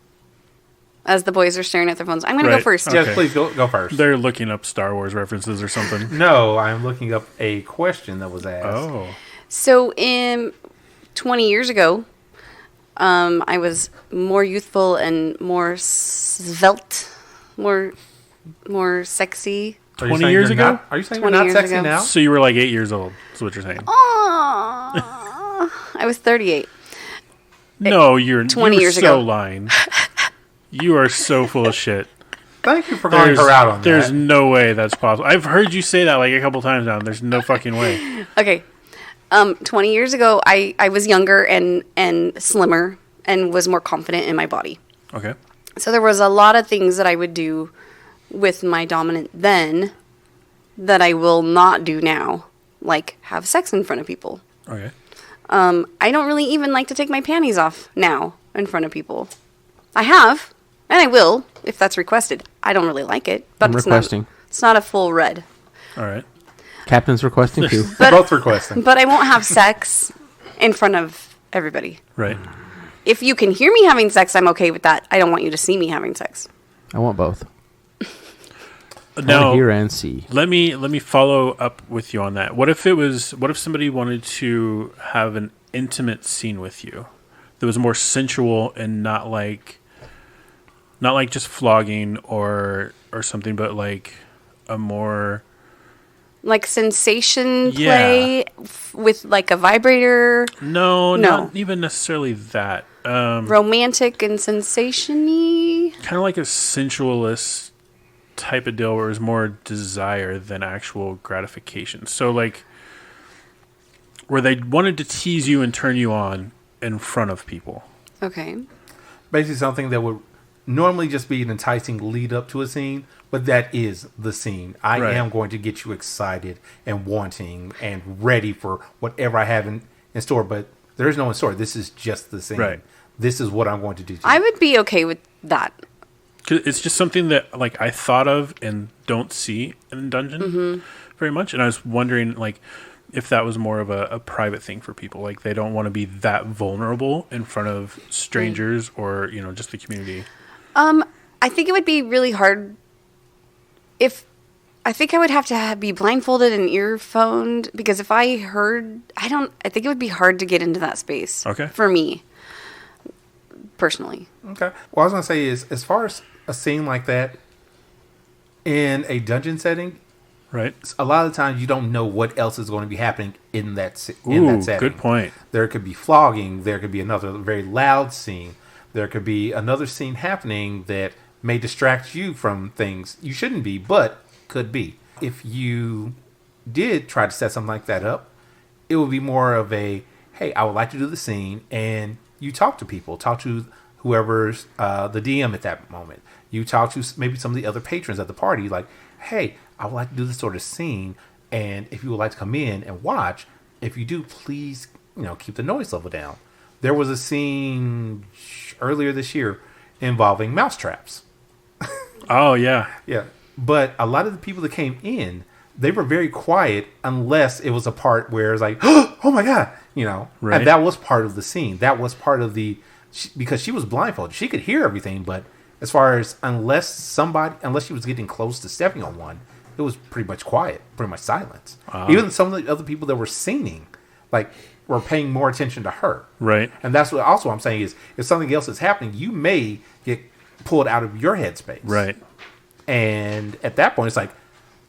As the boys are staring at their phones. I'm going to go first. Yes, Okay. please go first. They're looking up Star Wars references or something. No, I'm looking up a question that was asked. Oh. So, 20 years ago, I was more youthful and more svelte, more sexy. Are you 20 saying years you're ago? not- Are you saying 20 you're not years sexy ago. now? So you were like 8 years old, is what you're saying. Oh, I was 38. No, you're 20 you're years so ago. lying. You are so full of shit. Thank you for calling her out on There's that. no way that's possible. I've heard you say that like a couple times now. There's no fucking way. Okay. 20 years ago, I was younger and slimmer and was more confident in my body. Okay. So there was a lot of things that I would do with my dominant then that I will not do now, like have sex in front of people. Okay. I don't really even like to take my panties off now in front of people. I have, and I will if that's requested. I don't really like it, but I'm it's requesting. It's not a full red. All right. Captain's requesting too. We're both requesting. But I won't have sex in front of everybody. Right. If you can hear me having sex, I'm okay with that. I don't want you to see me having sex. I want both. I want Now, to hear and see. let me follow up with you on that. What if somebody wanted to have an intimate scene with you that was more sensual and not like just flogging or something, but like a more Like sensation Yeah. play with like a vibrator, No, No. not even necessarily that. romantic and sensation-y. Kind of like a sensualist type of deal where it was more desire than actual gratification. So like where they wanted to tease you and turn you on in front of people. Okay. Basically something that would normally just be an enticing lead up to a scene, but that is the scene. I Right. am going to get you excited and wanting and ready for whatever I have in store, but there is no in store. This is just the scene. Right. This is what I'm going to do to I you. would be okay with that. 'Cause it's just something that like I thought of and don't see in Dungeon very much. And I was wondering like if that was more of a private thing for people. Like they don't want to be that vulnerable in front of strangers or, you know, just the community. I think it would be really hard if I think I would have to be blindfolded and earphoned because if I heard, I think it would be hard to get into that space. Okay. For me, personally. Okay. What I was going to say is, as far as a scene like that in a dungeon setting, Right. a lot of the times you don't know what else is going to be happening in that setting. Good point. There could be flogging. There could be another very loud scene. There could be another scene happening that may distract you from things you shouldn't be, but could be. If you did try to set something like that up, it would be more of a, hey, I would like to do the scene, and you talk to people, talk to whoever's the DM at that moment. You talk to maybe some of the other patrons at the party, like, hey, I would like to do this sort of scene, and if you would like to come in and watch, if you do, please, keep the noise level down. There was a scene earlier this year involving mousetraps. Oh, yeah. Yeah. But a lot of the people that came in, they were very quiet unless it was a part where it's like, oh my God, Right. And that was part of the scene. That was part of because she was blindfolded. She could hear everything, but as far as unless she was getting close to stepping on one, it was pretty much quiet, pretty much silence. Even some of the other people that were singing, were paying more attention to her. Right. And that's what also I'm saying is if something else is happening, you may get pulled out of your headspace. Right. And at that point, it's like,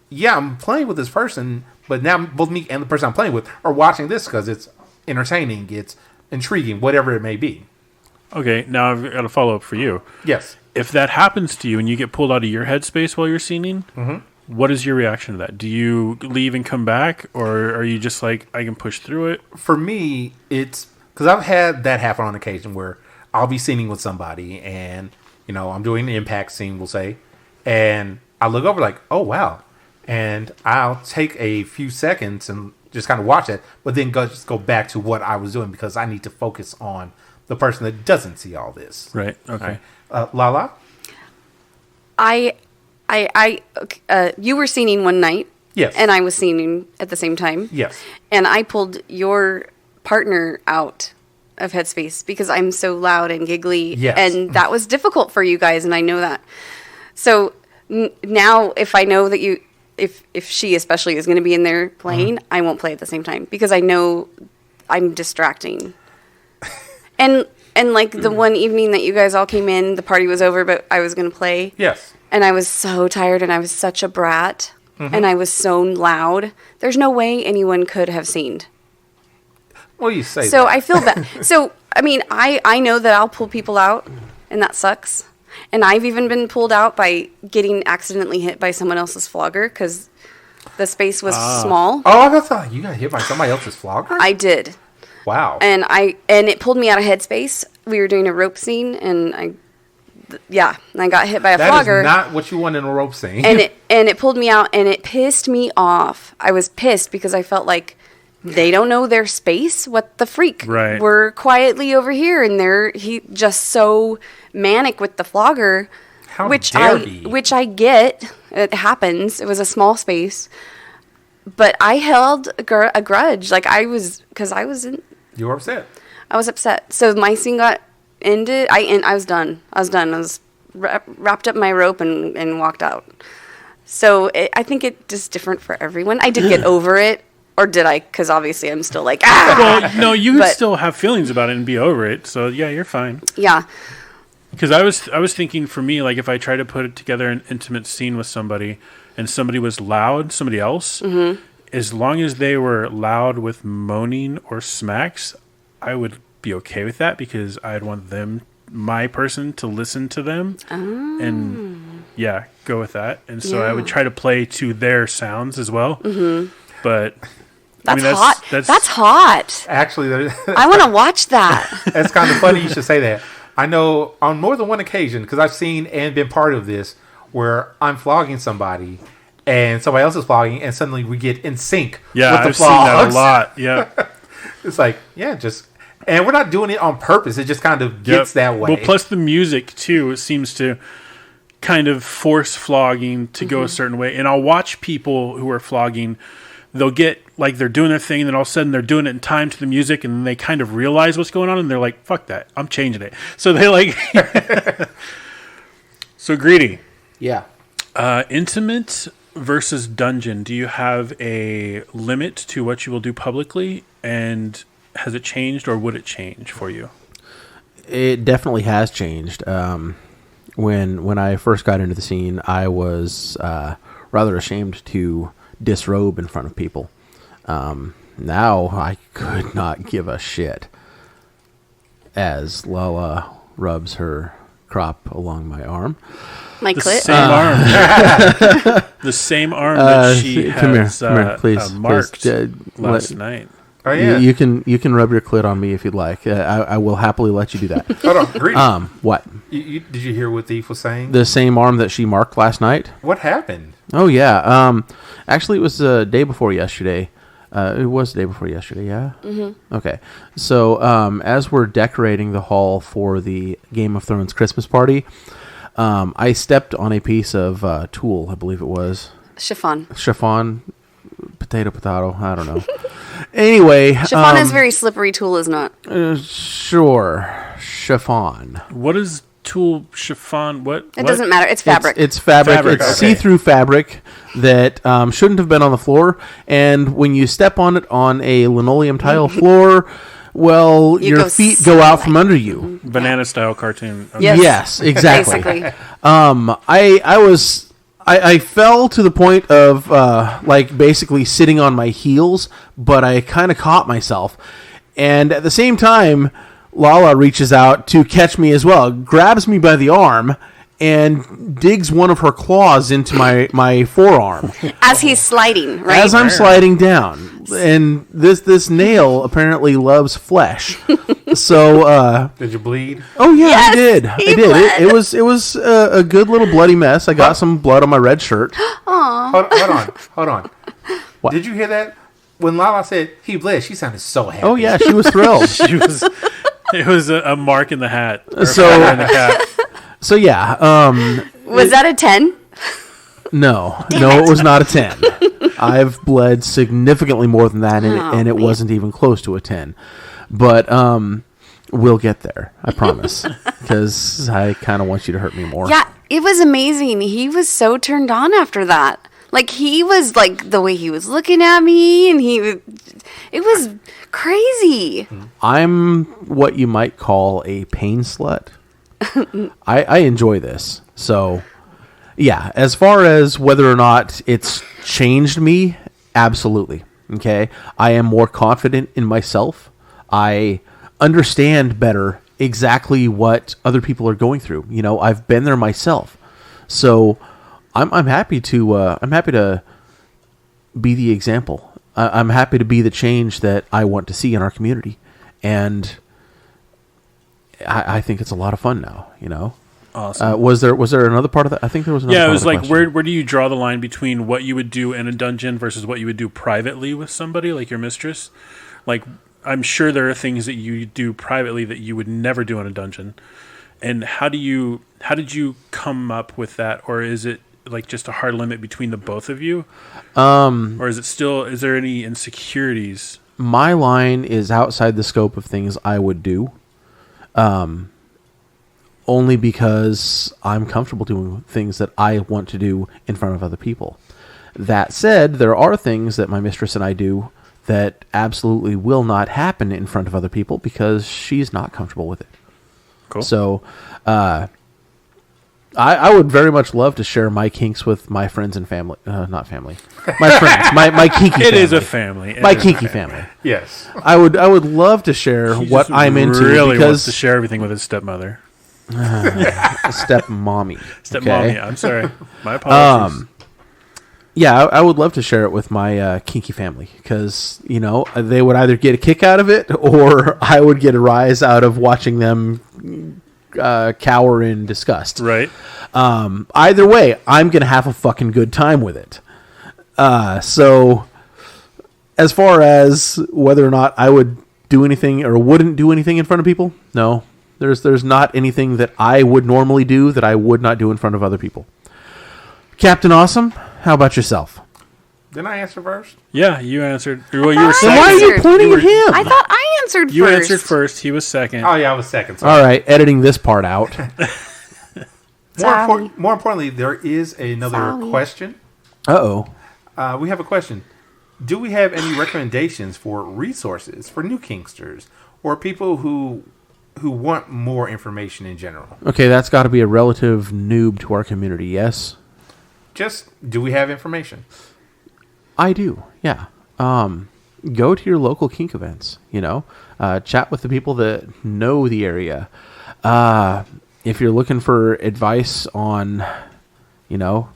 yeah, I'm playing with this person, but now both me and the person I'm playing with are watching this because it's entertaining, it's intriguing, whatever it may be. Okay, now I've got a follow-up for you. Yes. If that happens to you and you get pulled out of your headspace while you're scening, what is your reaction to that? Do you leave and come back, or are you just like, I can push through it? For me, it's because I've had that happen on occasion where I'll be scening with somebody and, I'm doing an impact scene, we'll say, and I look over like, oh, wow. And I'll take a few seconds and just kind of watch it, but then just go back to what I was doing because I need to focus on the person that doesn't see all this. Right. Okay. Lala? You were singing one night. Yes. And I was singing at the same time. Yes. And I pulled your partner out of headspace because I'm so loud and giggly. Yes. And that was difficult for you guys, and I know that. So now if I know that if she especially is going to be in there playing, I won't play at the same time because I know I'm distracting. And like the one evening that you guys all came in, the party was over, but I was going to play. Yes. And I was so tired and I was such a brat and I was so loud. There's no way anyone could have seen. Well, you say So that. I feel bad. So, I mean, I know that I'll pull people out and that sucks. And I've even been pulled out by getting accidentally hit by someone else's flogger because the space was small. Oh, I thought you got hit by somebody else's flogger? I did. Wow. And it pulled me out of headspace. We were doing a rope scene and I got hit by a That flogger. is not what you want in a rope scene. and it pulled me out and it pissed me off. I was pissed because I felt like they don't know their space. What the freak? Right. We're quietly over here and he just so manic with the flogger. How which dare he? which I get. It happens. It was a small space. But I held a grudge. Like I was You were upset. I was upset. So my scene got ended. I was done. I was wrapped up my rope and walked out. So I think it is different for everyone. I did get over it, or did I? Because obviously I'm still like Well, no, you can But- still have feelings about it and be over it. So yeah, you're fine. yeah. Because I was thinking for me, like if I try to put together an intimate scene with somebody, and somebody was loud, somebody else, as long as they were loud with moaning or smacks, I would be okay with that because I'd want my person, to listen to them and go with that. And so I would try to play to their sounds as well. But that's hot. That's hot. Actually, I want to watch that. That's kind of funny you should say that. I know on more than one occasion, because I've seen and been part of this, where I'm flogging somebody and somebody else is flogging, and suddenly we get in sync with the I've flogs. seen that a lot. Yeah. It's like, and we're not doing it on purpose. It just kind of gets that way. Well, plus the music, too, it seems to kind of force flogging to go a certain way. And I'll watch people who are flogging, they'll get, like, they're doing their thing, and then all of a sudden they're doing it in time to the music, and they kind of realize what's going on, and they're like, fuck that, I'm changing it. So they, like... So, Greedy. Yeah. Intimate versus dungeon. Do you have a limit to what you will do publicly, and has it changed, or would it change for you? It definitely has changed. When I first got into the scene, I was rather ashamed to disrobe in front of people. Now I could not give a shit. As Lala rubs her crop along my arm. My clit? Same arm. The same arm that she has come here, please, marked please, last night. Oh, yeah. You can rub your clit on me if you'd like. I will happily let you do that. Hold on, Greedy. What? Did you hear what Thief was saying? The same arm that she marked last night? What happened? Oh, yeah. Actually, it was the day before yesterday. It was the day before yesterday, yeah? Mm-hmm. Okay. So, as we're decorating the hall for the Game of Thrones Christmas party, I stepped on a piece of tulle, I believe it was. Chiffon. Potato, I don't know. Anyway. Chiffon is very slippery. Tulle is not. Sure. Chiffon. What is tulle chiffon? What? It doesn't matter. It's fabric. It's fabric. Fabric, It's okay. see-through fabric that shouldn't have been on the floor. And when you step on it on a linoleum tile floor, well, You your go feet go out from under you. Banana style cartoon. Okay. Yes. Yes, exactly. Basically. I fell to the point of like basically sitting on my heels, but I kind of caught myself. And at the same time, Lala reaches out to catch me as well, grabs me by the arm, and digs one of her claws into my forearm As he's sliding, right? as I'm sliding down. And this nail apparently loves flesh. So Did you bleed? oh yeah, Yes, I did. he bled. It was a good little bloody mess. I got some blood on my red shirt. Hold on. What? Did you hear that? When Lala said he bled, she sounded so happy. Oh yeah, she was thrilled. It was a mark in the hat. Or a So- feather in the cap. So yeah, Was that a 10? no, it was not a 10. I've bled significantly more than that, and it wasn't even close to a 10. But we'll get there, I promise, because I kind of want you to hurt me more. Yeah, it was amazing. He was so turned on after that. Like, he was, like, the way he was looking at me, and it was crazy. I'm what you might call a pain slut. I enjoy this. So, yeah, as far as whether or not it's changed me, absolutely. Okay? I am more confident in myself. I understand better exactly what other people are going through. You know, I've been there myself. So, I'm happy to be the example. I'm happy to be the change that I want to see in our community. And I think it's a lot of fun now, you know. Awesome. Was there another part of that? I think there was another Yeah, part it was of the like question. where do you draw the line between what you would do in a dungeon versus what you would do privately with somebody like your mistress? Like, I'm sure there are things that you do privately that you would never do in a dungeon. And how did you come up with that, or is it like just a hard limit between the both of you? Or is there any insecurities? My line is outside the scope of things I would do. Only because I'm comfortable doing things that I want to do in front of other people. That said, there are things that my mistress and I do that absolutely will not happen in front of other people because she's not comfortable with it. Cool. So, I would very much love to share my kinks with my friends and family. Not family. My friends. My kinky family. It is a family. My kinky family. Yes. I would love to share He what just I'm into really wants to because share everything with his stepmother. stepmommy. Stepmommy. Okay? I'm sorry. My apologies. Yeah, I would love to share it with my kinky family because, you know, they would either get a kick out of it or I would get a rise out of watching them cower in disgust. Right. Either way, I'm going to have a fucking good time with it. So, as far as whether or not I would do anything or wouldn't do anything in front of people, no. There's not anything that I would normally do that I would not do in front of other people. Captain Awesome, how about yourself? Didn't I answer first? Yeah, you answered. Well, you were I second. Why are you answered. pointing at him? I thought I answered You first. answered first. He was second. Oh, yeah, I was second. Sorry. All right, editing this part out. Sorry. More importantly, there is another Sorry. question. Uh-oh. We have a question. Do we have any recommendations for resources for new Kingsters or people who want more information in general? Okay, that's got to be a relative noob to our community, yes? Just, do we have information? I do, yeah. Go to your local kink events, you know. Chat with the people that know the area. If you're looking for advice on, you know,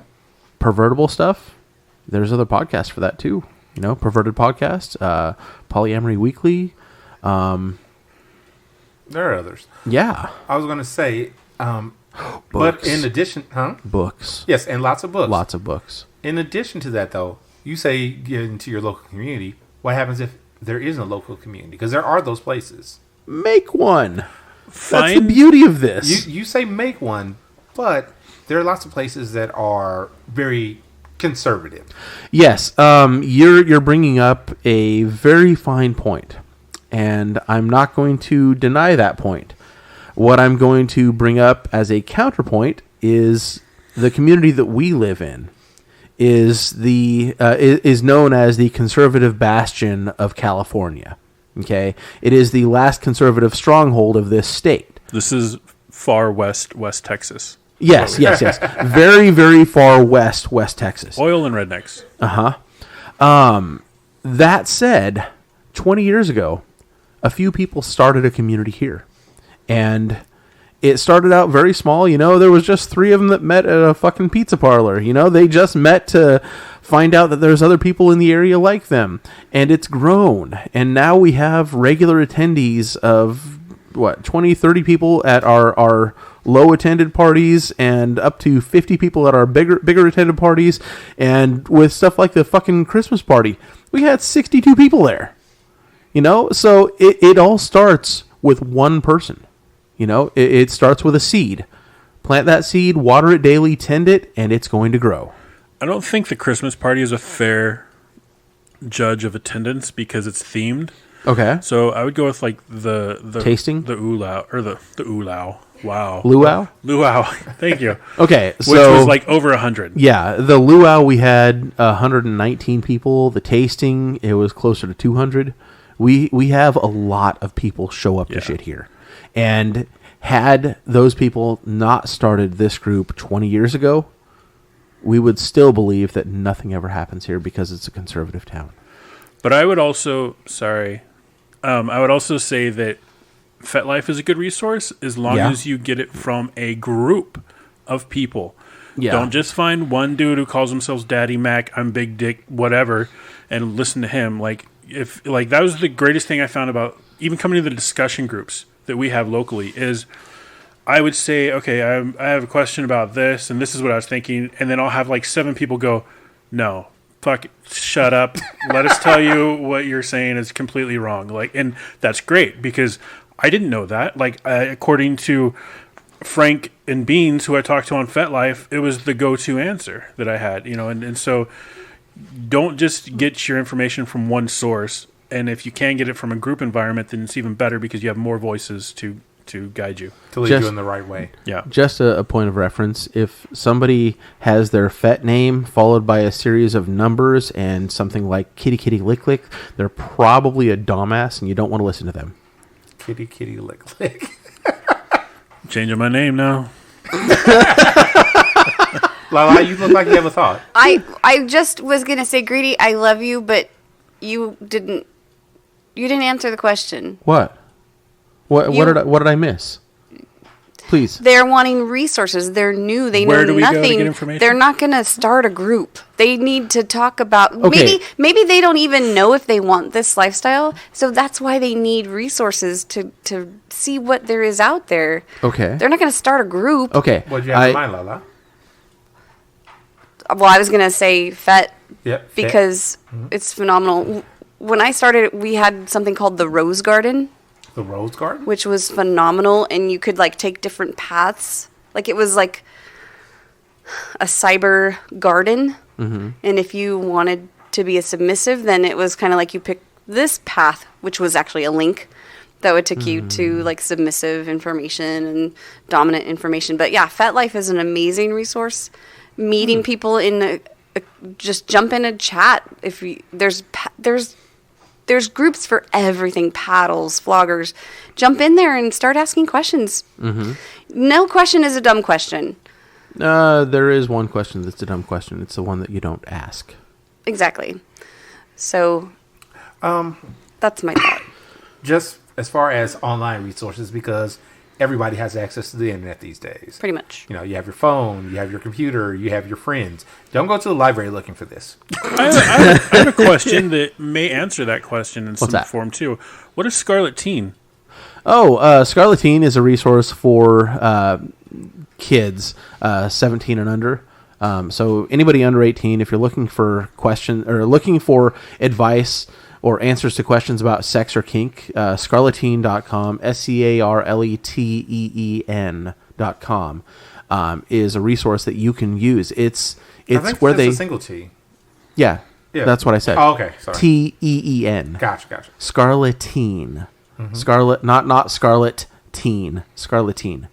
pervertible stuff, there's other podcasts for that too. You know, Perverted Podcast, Polyamory Weekly. There are others. Yeah. I was going to say, but Books. in addition, Books. Yes, and lots of books. Lots of books. In addition to that, though, you say get into your local community. What happens if there isn't a local community? Because there are those places. Make one. That's the Find beauty of this. You say make one, but there are lots of places that are very conservative. Yes, you're bringing up a very fine point, and I'm not going to deny that point. What I'm going to bring up as a counterpoint is the community that we live in is known as the conservative bastion of California. Okay, it is the last conservative stronghold of this state. this is far West Texas. Yes. Very, very far West Texas. Oil and rednecks. That said, 20 years ago, a few people started a community here. And it started out very small. You know, there was just 3 of them that met at a fucking pizza parlor. You know, they just met to find out that there's other people in the area like them. And it's grown. And now we have regular attendees of, 20, 30 people at our low attended parties and up to 50 people at our bigger attended parties. And with stuff like the fucking Christmas party, we had 62 people there. You know, so it all starts with one person. You know, it starts with a seed. Plant that seed, water it daily, tend it, and it's going to grow. I don't think the Christmas party is a fair judge of attendance because it's themed. Okay. So I would go with like the Tasting? the oolau or the oolau. Wow. Luau? Thank you. Okay, Which so was like over 100. yeah, the luau we had 119 people. The tasting, it was closer to 200. We have a lot of people show up to shit here. And had those people not started this group 20 years ago, we would still believe that nothing ever happens here because it's a conservative town. But I would also, I would also say that FetLife is a good resource as long as you get it from a group of people. Yeah. Don't just find one dude who calls himself Daddy Mac, I'm Big Dick, whatever, and listen to him. Like that was the greatest thing I found about even coming to the discussion groups that we have locally is I would say, okay, I have a question about this, and this is what I was thinking, and then I'll have like 7 people go, no, fuck it, shut up, let us tell you what you're saying is completely wrong. Like, and that's great because I didn't know that. Like, according to Frank and Beans, who I talked to on FetLife, it was the go-to answer that I had, you know, and so don't just get your information from one source. And if you can get it from a group environment, then it's even better because you have more voices to guide you. To lead you in the right way. Yeah. Just a point of reference, if somebody has their FET name followed by a series of numbers and something like Kitty Kitty Lick Lick, they're probably a dumbass and you don't want to listen to them. Kitty Kitty Lick Lick. Changing my name now. Lala, you look like you have a thought. I just was gonna say, Greedy, I love you, but you didn't answer the question. What? What did I miss? Please. They're wanting resources. They're new. They Where know do we go to nothing. get information? They're not going to start a group. They need to talk about Okay. maybe they don't even know if they want this lifestyle. So that's why they need resources to see what there is out there. Okay. They're not going to start a group. Okay. What do you have in mind, Lala? Well, I was going to say FET Yep. because it's phenomenal. When I started, we had something called the Rose Garden, The Rose Garden? which was phenomenal, and you could like take different paths. Like it was like a cyber garden, and if you wanted to be a submissive, then it was kind of like you pick this path, which was actually a link that would take you to like submissive information and dominant information. But yeah, FetLife is an amazing resource. Meeting people in just jump in a chat. If you, there's groups for everything, paddles, floggers. Jump in there and start asking questions. No question is a dumb question. There is one question that's a dumb question. It's the one that you don't ask. Exactly. So, that's my thought. Just as far as online resources, because everybody has access to the internet these days. Pretty much. You know, you have your phone, you have your computer, you have your friends. Don't go to the library looking for this. I have a question that may answer that question in some that? form too. What is Scarlet Teen? Oh, Scarlet Teen is a resource for kids 17 and under. So anybody under 18, if you're looking for looking for advice or answers to questions about sex or kink, scarleteen.com, SCARLETEEN.com, is a resource that you can use. It's I think where that's they a single T. yeah, that's what I said. Oh, okay, sorry. TEEN. Gotcha. Scarleteen. Scarlet, not Scarlet Teen. Scarleteen.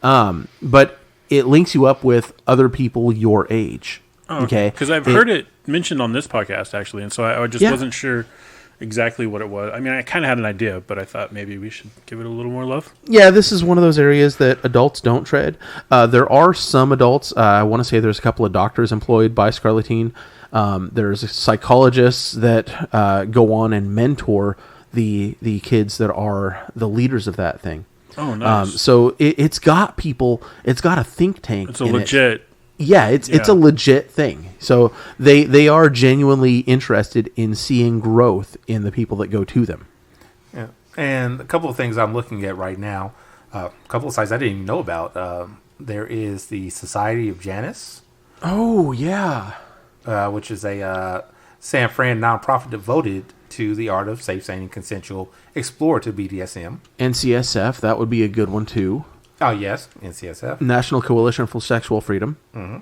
But it links you up with other people your age. Oh, okay, because I've heard it mentioned on this podcast actually, and so I just wasn't sure exactly what it was. I mean, I kind of had an idea, but I thought maybe we should give it a little more love. Yeah, this is one of those areas that adults don't tread. There are some adults. I want to say there's a couple of doctors employed by Scarleteen. There's psychologists that go on and mentor the kids that are the leaders of that thing. Oh, nice. So it's got people. It's got a think tank. It's a legit. Yeah, it's a legit thing. So they are genuinely interested in seeing growth in the people that go to them. Yeah. And a couple of things I'm looking at right now, a couple of sites I didn't even know about. There is the Society of Janus. Oh, yeah. Which is a San Fran nonprofit devoted to the art of safe, sane, and consensual explorative BDSM. NCSF, that would be a good one, too. Oh, yes, NCSF. National Coalition for Sexual Freedom. And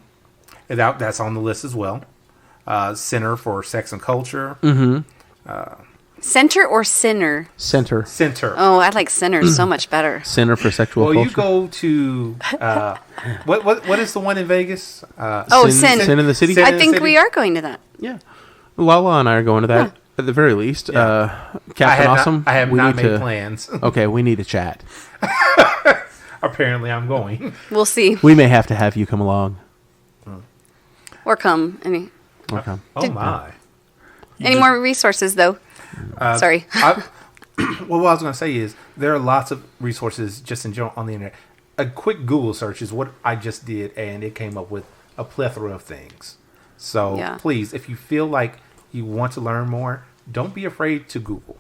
that's on the list as well. Center for Sex and Culture. Center or sinner? Center. Oh, I like sinner so much better. Center for Sexual Culture. Well, you go to what is the one in Vegas? Sin in the City. Sin I in the think City? we are going to that. Yeah. Lala and I are going to that at the very least. Captain Awesome. I have we not need made to, plans. Okay, we need to chat. Apparently, I'm going. We'll see. We may have to have you come along. Or come. Okay. Oh my! Any more resources, though? Sorry. Well, what I was going to say is there are lots of resources just in general on the internet. A quick Google search is what I just did, and it came up with a plethora of things. So please, if you feel like you want to learn more, don't be afraid to Google.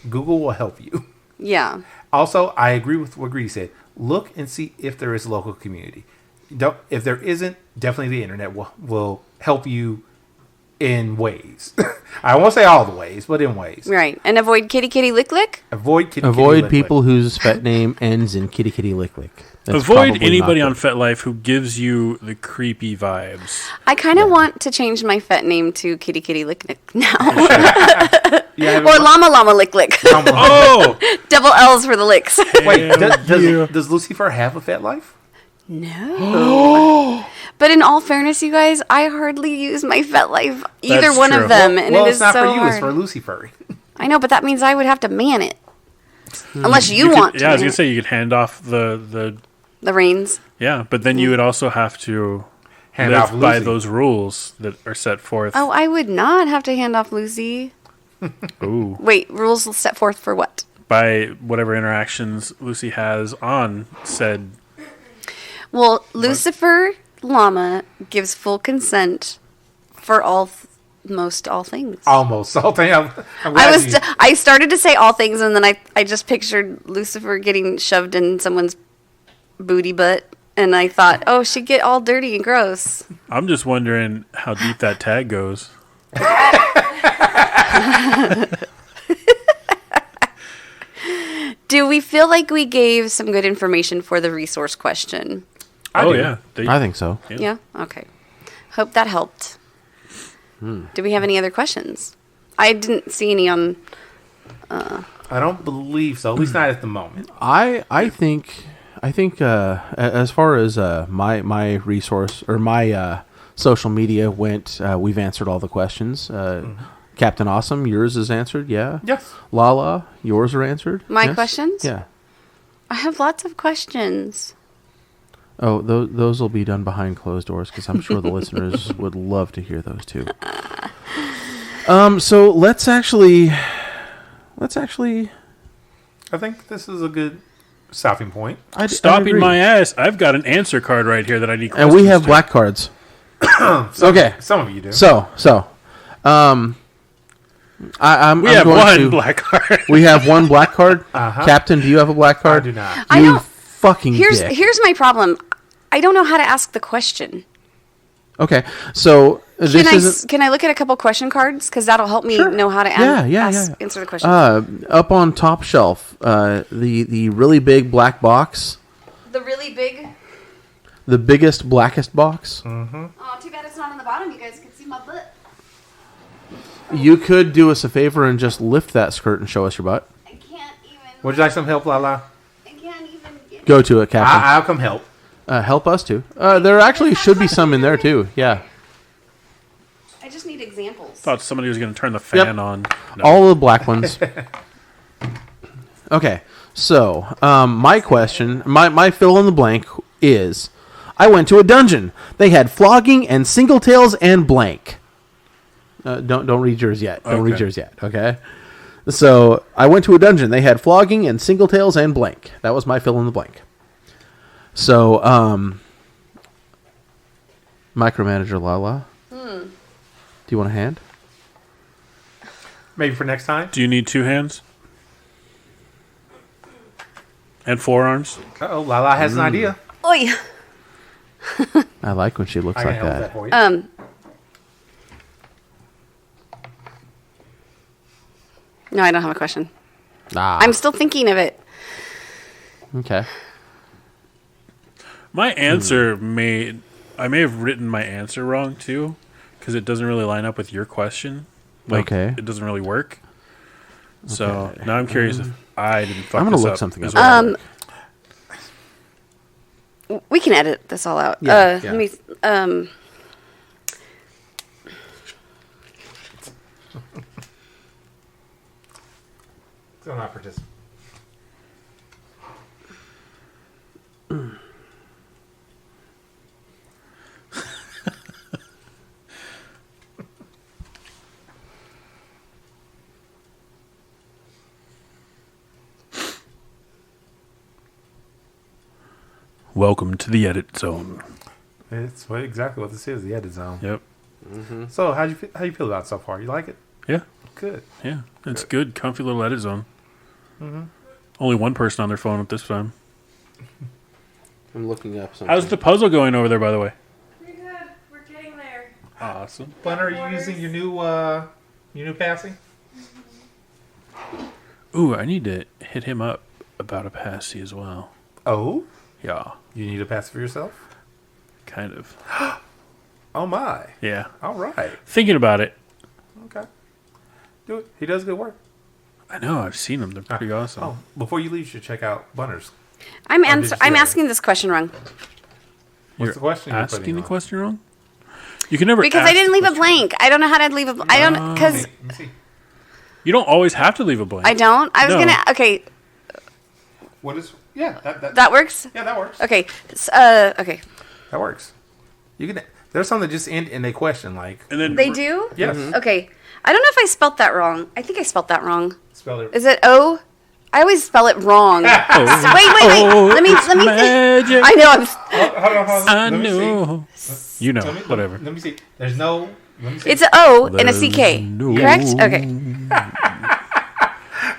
Google will help you. Yeah. Also, I agree with what Greedy said. Look and see if there is a local community. If there isn't, definitely the internet will help you in ways. I won't say all the ways, but in ways. Right. And avoid kitty kitty lick lick? Avoid people whose pet name ends in kitty kitty lick lick. That's Avoid probably anybody not on FetLife who gives you the creepy vibes. I kind of want to change my FET name to kitty kitty lick lick now. Or llama llama lick lick. Oh! Double L's for the licks. Wait, does Lucifer have a FetLife? No. But in all fairness, you guys, I hardly use my FetLife, either That's one true. of them, and Well, it it's is not so for you, hard. it's for Lucifer. I know, but that means I would have to man it. Unless you want to. Yeah, I was man going to say you could hand off the the reins. Yeah, but then you would also have to Hand off live by Lucy. those rules that are set forth. Oh, I would not have to hand off Lucy. Ooh. Wait, rules set forth for what? By whatever interactions Lucy has on said. Well, Lucifer Llama gives full consent for most all things. Almost all thing. I'm glad I started to say all things, and then I just pictured Lucifer getting shoved in someone's booty butt, and I thought, oh, she'd get all dirty and gross. I'm just wondering how deep that tag goes. Do we feel like we gave some good information for the resource question? Oh, do. yeah. I think so. Yeah? Okay. Hope that helped. Do we have any other questions? I didn't see any on... I don't believe so. At least not at the moment. I think as far as my resource or my social media went, we've answered all the questions. Captain Awesome, yours is answered. Yeah. Yes. Lala, yours are answered. My Yes? questions? Yeah. I have lots of questions. Oh, those will be done behind closed doors because I'm sure the listeners would love to hear those too. So let's actually. I think this is a good stopping point. I Stopping agree. my ass. I've got an answer card right here that I need And we questions have to. black cards. Okay. Some of you do. I'm We have going one to- black card. We have one black card. Uh-huh. Captain, do you have a black card? I do not. I You don't- fucking dick. Here's my problem. I don't know how to ask the question. Okay, so this isn't. Can I look at a couple question cards? Because that'll help me know how to answer the question. Up on top shelf, the really big black box, The really big... the biggest, blackest box. Oh, too bad it's not on the bottom. You guys can see my butt. You could do us a favor and just lift that skirt and show us your butt. I can't even... Would you like some help, Lala? I can't even get... Go to it, Captain. I'll come help. Help us too. There actually should be some in there too. Yeah. I just need examples. Thought somebody was going to turn the fan Yep. on. No. All the black ones. Okay, so my question, my fill in the blank is, I went to a dungeon. They had flogging and single tails and blank. Don't read yours yet. Don't read Okay. yours yet. Okay. So I went to a dungeon. They had flogging and single tails and blank. That was my fill in the blank. So micromanager Lala. Do you want a hand? Maybe for next time. Do you need two hands? And forearms? Uh-oh, Lala has an idea. Oi. I like when she looks I can like help that. that for you. No, I don't have a question. Ah, I'm still thinking of it. okay. My answer I may have written my answer wrong too, because it doesn't really line up with your question. Like, Okay. it doesn't really work. So now I'm curious if I didn't fuck I'm gonna this look up something as up. well. We can edit this all out. Yeah, yeah. Let me. Still not participating. Welcome to the edit zone. It's exactly what this is, the edit zone. Yep. So how you feel about it so far? You like it? Yeah. Good. Yeah. It's good. Comfy little edit zone. Only one person on their phone at this time. I'm looking up something. How's the puzzle going over there, by the way? Pretty good. We're getting there. Awesome. Bunner, are you using your new passing? Ooh, I need to hit him up about a passy as well. Oh, Yeah. you need a pass for yourself? Kind of. Oh my! Yeah. All right. Thinking about it. Okay. Do it. He does good work. I know. I've seen them. They're pretty awesome. Oh, before you leave, you should check out Bunner's. I'm did you I'm say- asking this question wrong What's the question you're Asking putting the on? question wrong? You can never because ask I didn't the leave a question. blank. I don't know how to leave a. I don't because Let me see. You don't always have to leave a blank. I don't. I was No. gonna. Okay, What is? Yeah, that that works. yeah, that works. Okay. Okay. That works. You can. There's some that just end in a question, like. And then They do? Yes. Okay. I don't know if I spelt that wrong. I think I spelt that wrong. Spell it. Is it O? I always spell it wrong. Wait. Oh, Let me it's think. magic. I know. Hold on. I Let me know. see. You know, Let me- whatever. Let me see. There's no. Let me see. It's an O and a CK. Correct? Okay.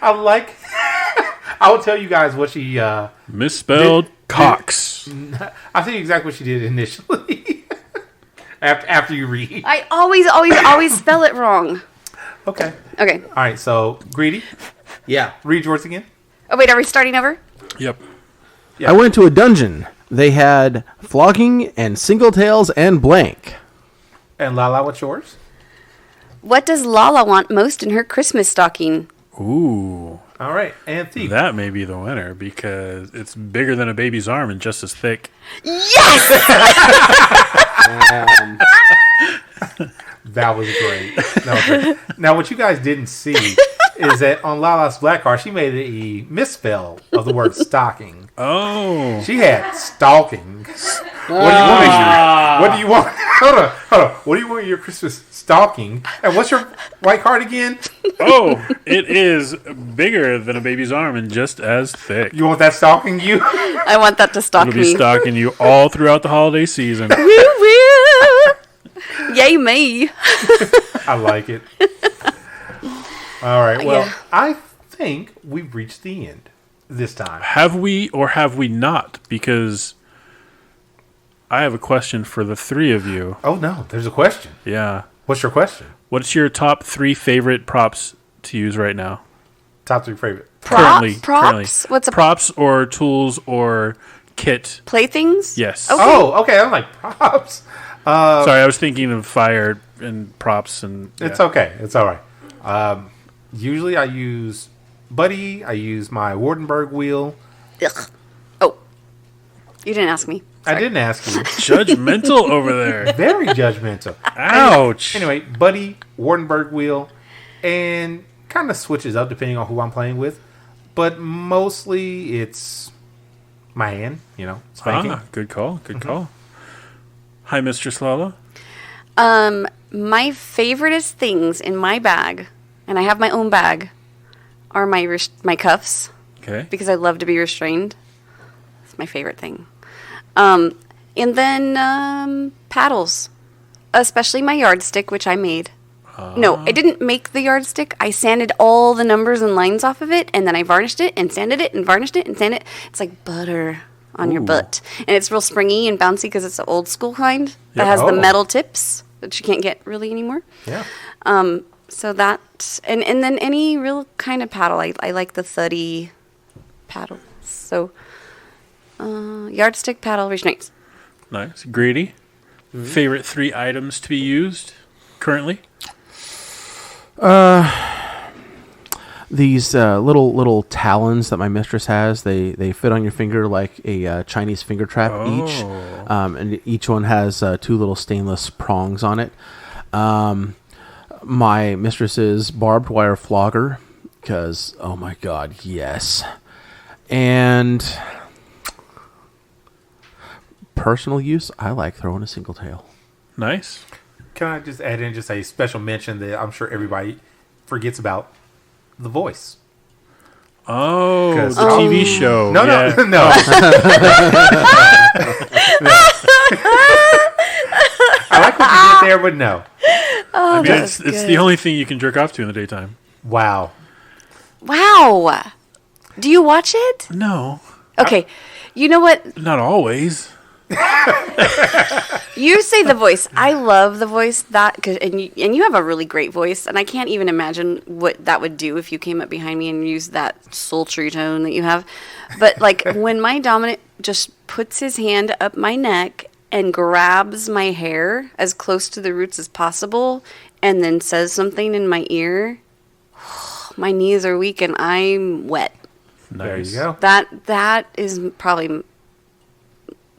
I like. I will tell you guys what she. Misspelled Cox. I'll tell you exactly what she did initially. after you read. I always spell it wrong. Okay. Okay. All right. So Greedy, Yeah. read yours again. Oh, wait. Are we starting over? Yep. Yeah. I went to a dungeon. They had flogging and single tails and blank. And Lala, what's yours? What does Lala want most in her Christmas stocking? Ooh. All right. And Thief. That may be the winner because it's bigger than a baby's arm and just as thick. Yes! That was great. That was great. Now, what you guys didn't see is that on Lala's black card, she made a misspell of the word stocking. Oh. She had stalking. What do you want? What do you want? Hold on. What do you want in your Christmas stocking? And what's your white card again? Oh, it is bigger than a baby's arm and just as thick. You want that stalking you? I want that to stalk It'll be me. stalking you all throughout the holiday season. Woo woo! Yay me! I like it. All right. Well, Yeah. I think we've reached the end this time. Have we or have we not? Because I have a question for the three of you. Oh, no. There's a question. Yeah. What's your question? What's your top 3 favorite props to use right now? Top 3 favorite. Props? Currently. What's a props or tools or kit? playthings? Yes. Okay. Oh, okay. I'm like, props. Sorry, I was thinking of fire and props and It's okay. It's all right. Usually I use Buddy. I use my Wardenberg wheel. Ugh. Oh. You didn't ask me. I didn't ask you. judgmental over there. Very judgmental. Ouch. Anyway, Buddy, Wardenberg wheel, and kind of switches up depending on who I'm playing with. But mostly it's my hand, spanking. Good call. Good call. Hi, Mistress Lala. My favoriteest things in my bag, and I have my own bag, are my cuffs Okay. because I love to be restrained. It's my favorite thing. And then paddles, especially my yardstick, which I made. No, I didn't make the yardstick. I sanded all the numbers and lines off of it, and then I varnished it and sanded it and varnished it and sanded it. It's like butter on your butt. And it's real springy and bouncy because it's the old school kind that has the metal tips that you can't get really anymore. Yeah. So that, and then any real kind of paddle. I like the thuddy paddles. So yardstick, paddle, restraints. Nice. Greedy. Favorite 3 items to be used currently? These little talons that my mistress has, they fit on your finger like a Chinese finger trap each. And each one has 2 little stainless prongs on it. My mistress's barbed wire flogger, because, oh my god, yes. And personal use, I like throwing a single tail. Nice. Can I just add in just a special mention that I'm sure everybody forgets about? The voice. Oh, the 'Cause- TV show. No, Yeah. no. I like what you did there, but no. I mean, it's good. the only thing you can jerk off to in the daytime. Wow. Wow. Do you watch it? No, Okay. You know what? not always. You say The Voice. I love The Voice. And you have a really great voice, and I can't even imagine what that would do if you came up behind me and used that sultry tone that you have. But like when my dominant just puts his hand up my neck and grabs my hair as close to the roots as possible, and then says something in my ear, my knees are weak and I'm wet. There Nice. you go. That is probably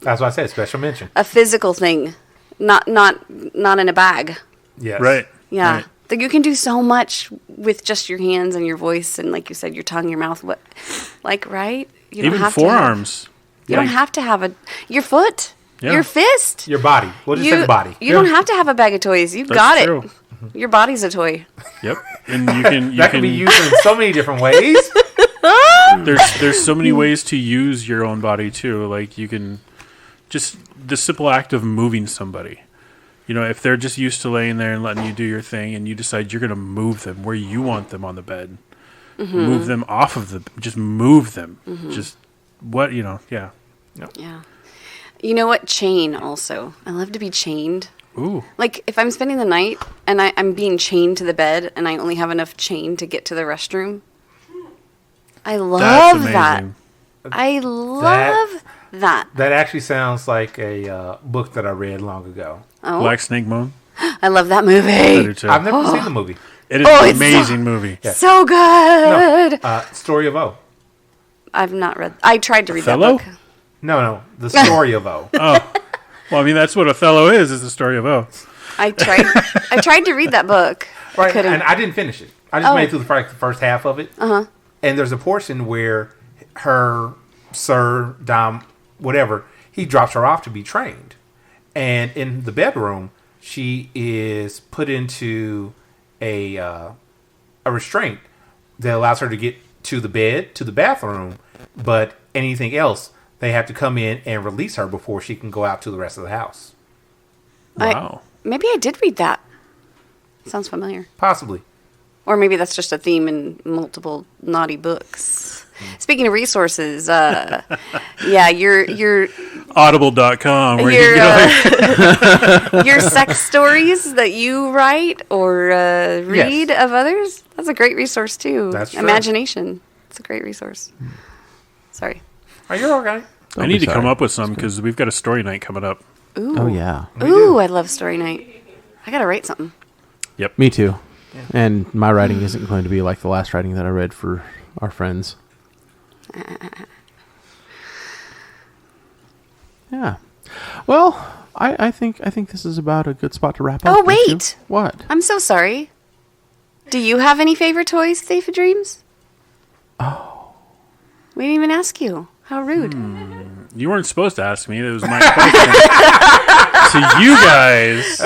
That's why I said special mention. a physical thing, not in a bag. Yes. Right. Yeah. Right. Like you can do so much with just your hands and your voice and, like you said, your tongue, your mouth. Right? You Even forearms. You don't have to have your foot. Yeah. Your fist. Your body. We'll just say the body. You don't have to have a bag of toys. You've got true. it. Your body's a toy. Yep. And you can That can be used in so many different ways. There's so many ways to use your own body too. Like you can just the simple act of moving somebody. You know, if they're just used to laying there and letting you do your thing, and you decide you're going to move them where you want them on the bed, move them off of just move them. Just what yeah. Yeah. You know what? Chain also. I love to be chained. Ooh. Like if I'm spending the night and I'm being chained to the bed and I only have enough chain to get to the restroom. I love that. I love that. That actually sounds like a book that I read long ago. Oh. Black Snake Moan. I love that movie. I do too. I've never seen the movie. It is an amazing movie. So good. No, Story of O. I've not read. I tried to read Othello? that book. No, the Story of O. Oh. Well, I mean, that's what Othello is the story of O. I tried to read that book. Right, Couldn't. and I didn't finish it. I just made it through the first half of it. And there's a portion where her Sir Dom, whatever, he drops her off to be trained. And in the bedroom, she is put into a restraint that allows her to get to the bed, to the bathroom, but anything else, they have to come in and release her before she can go out to the rest of the house. Wow. Maybe I did read that. Sounds familiar. Possibly. Or maybe that's just a theme in multiple naughty books. Speaking of resources, yeah, your Audible.com where you can go. your sex stories that you write or read of others, that's a great resource too. That's true. Imagination. It's a great resource. Sorry. Are you okay? I need to come up with some because we've got a story night coming up. Ooh. Oh yeah. Ooh, I love story night. I gotta write something. Me too. Yeah. And my writing isn't going to be like the last writing that I read for our friends. Yeah. Well, I think this is about a good spot to wrap up. Oh wait. What? I'm so sorry. Do you have any favorite toys, Safe of Dreams? Oh. We didn't even ask you. How rude. You weren't supposed to ask me. That was my question. To you guys,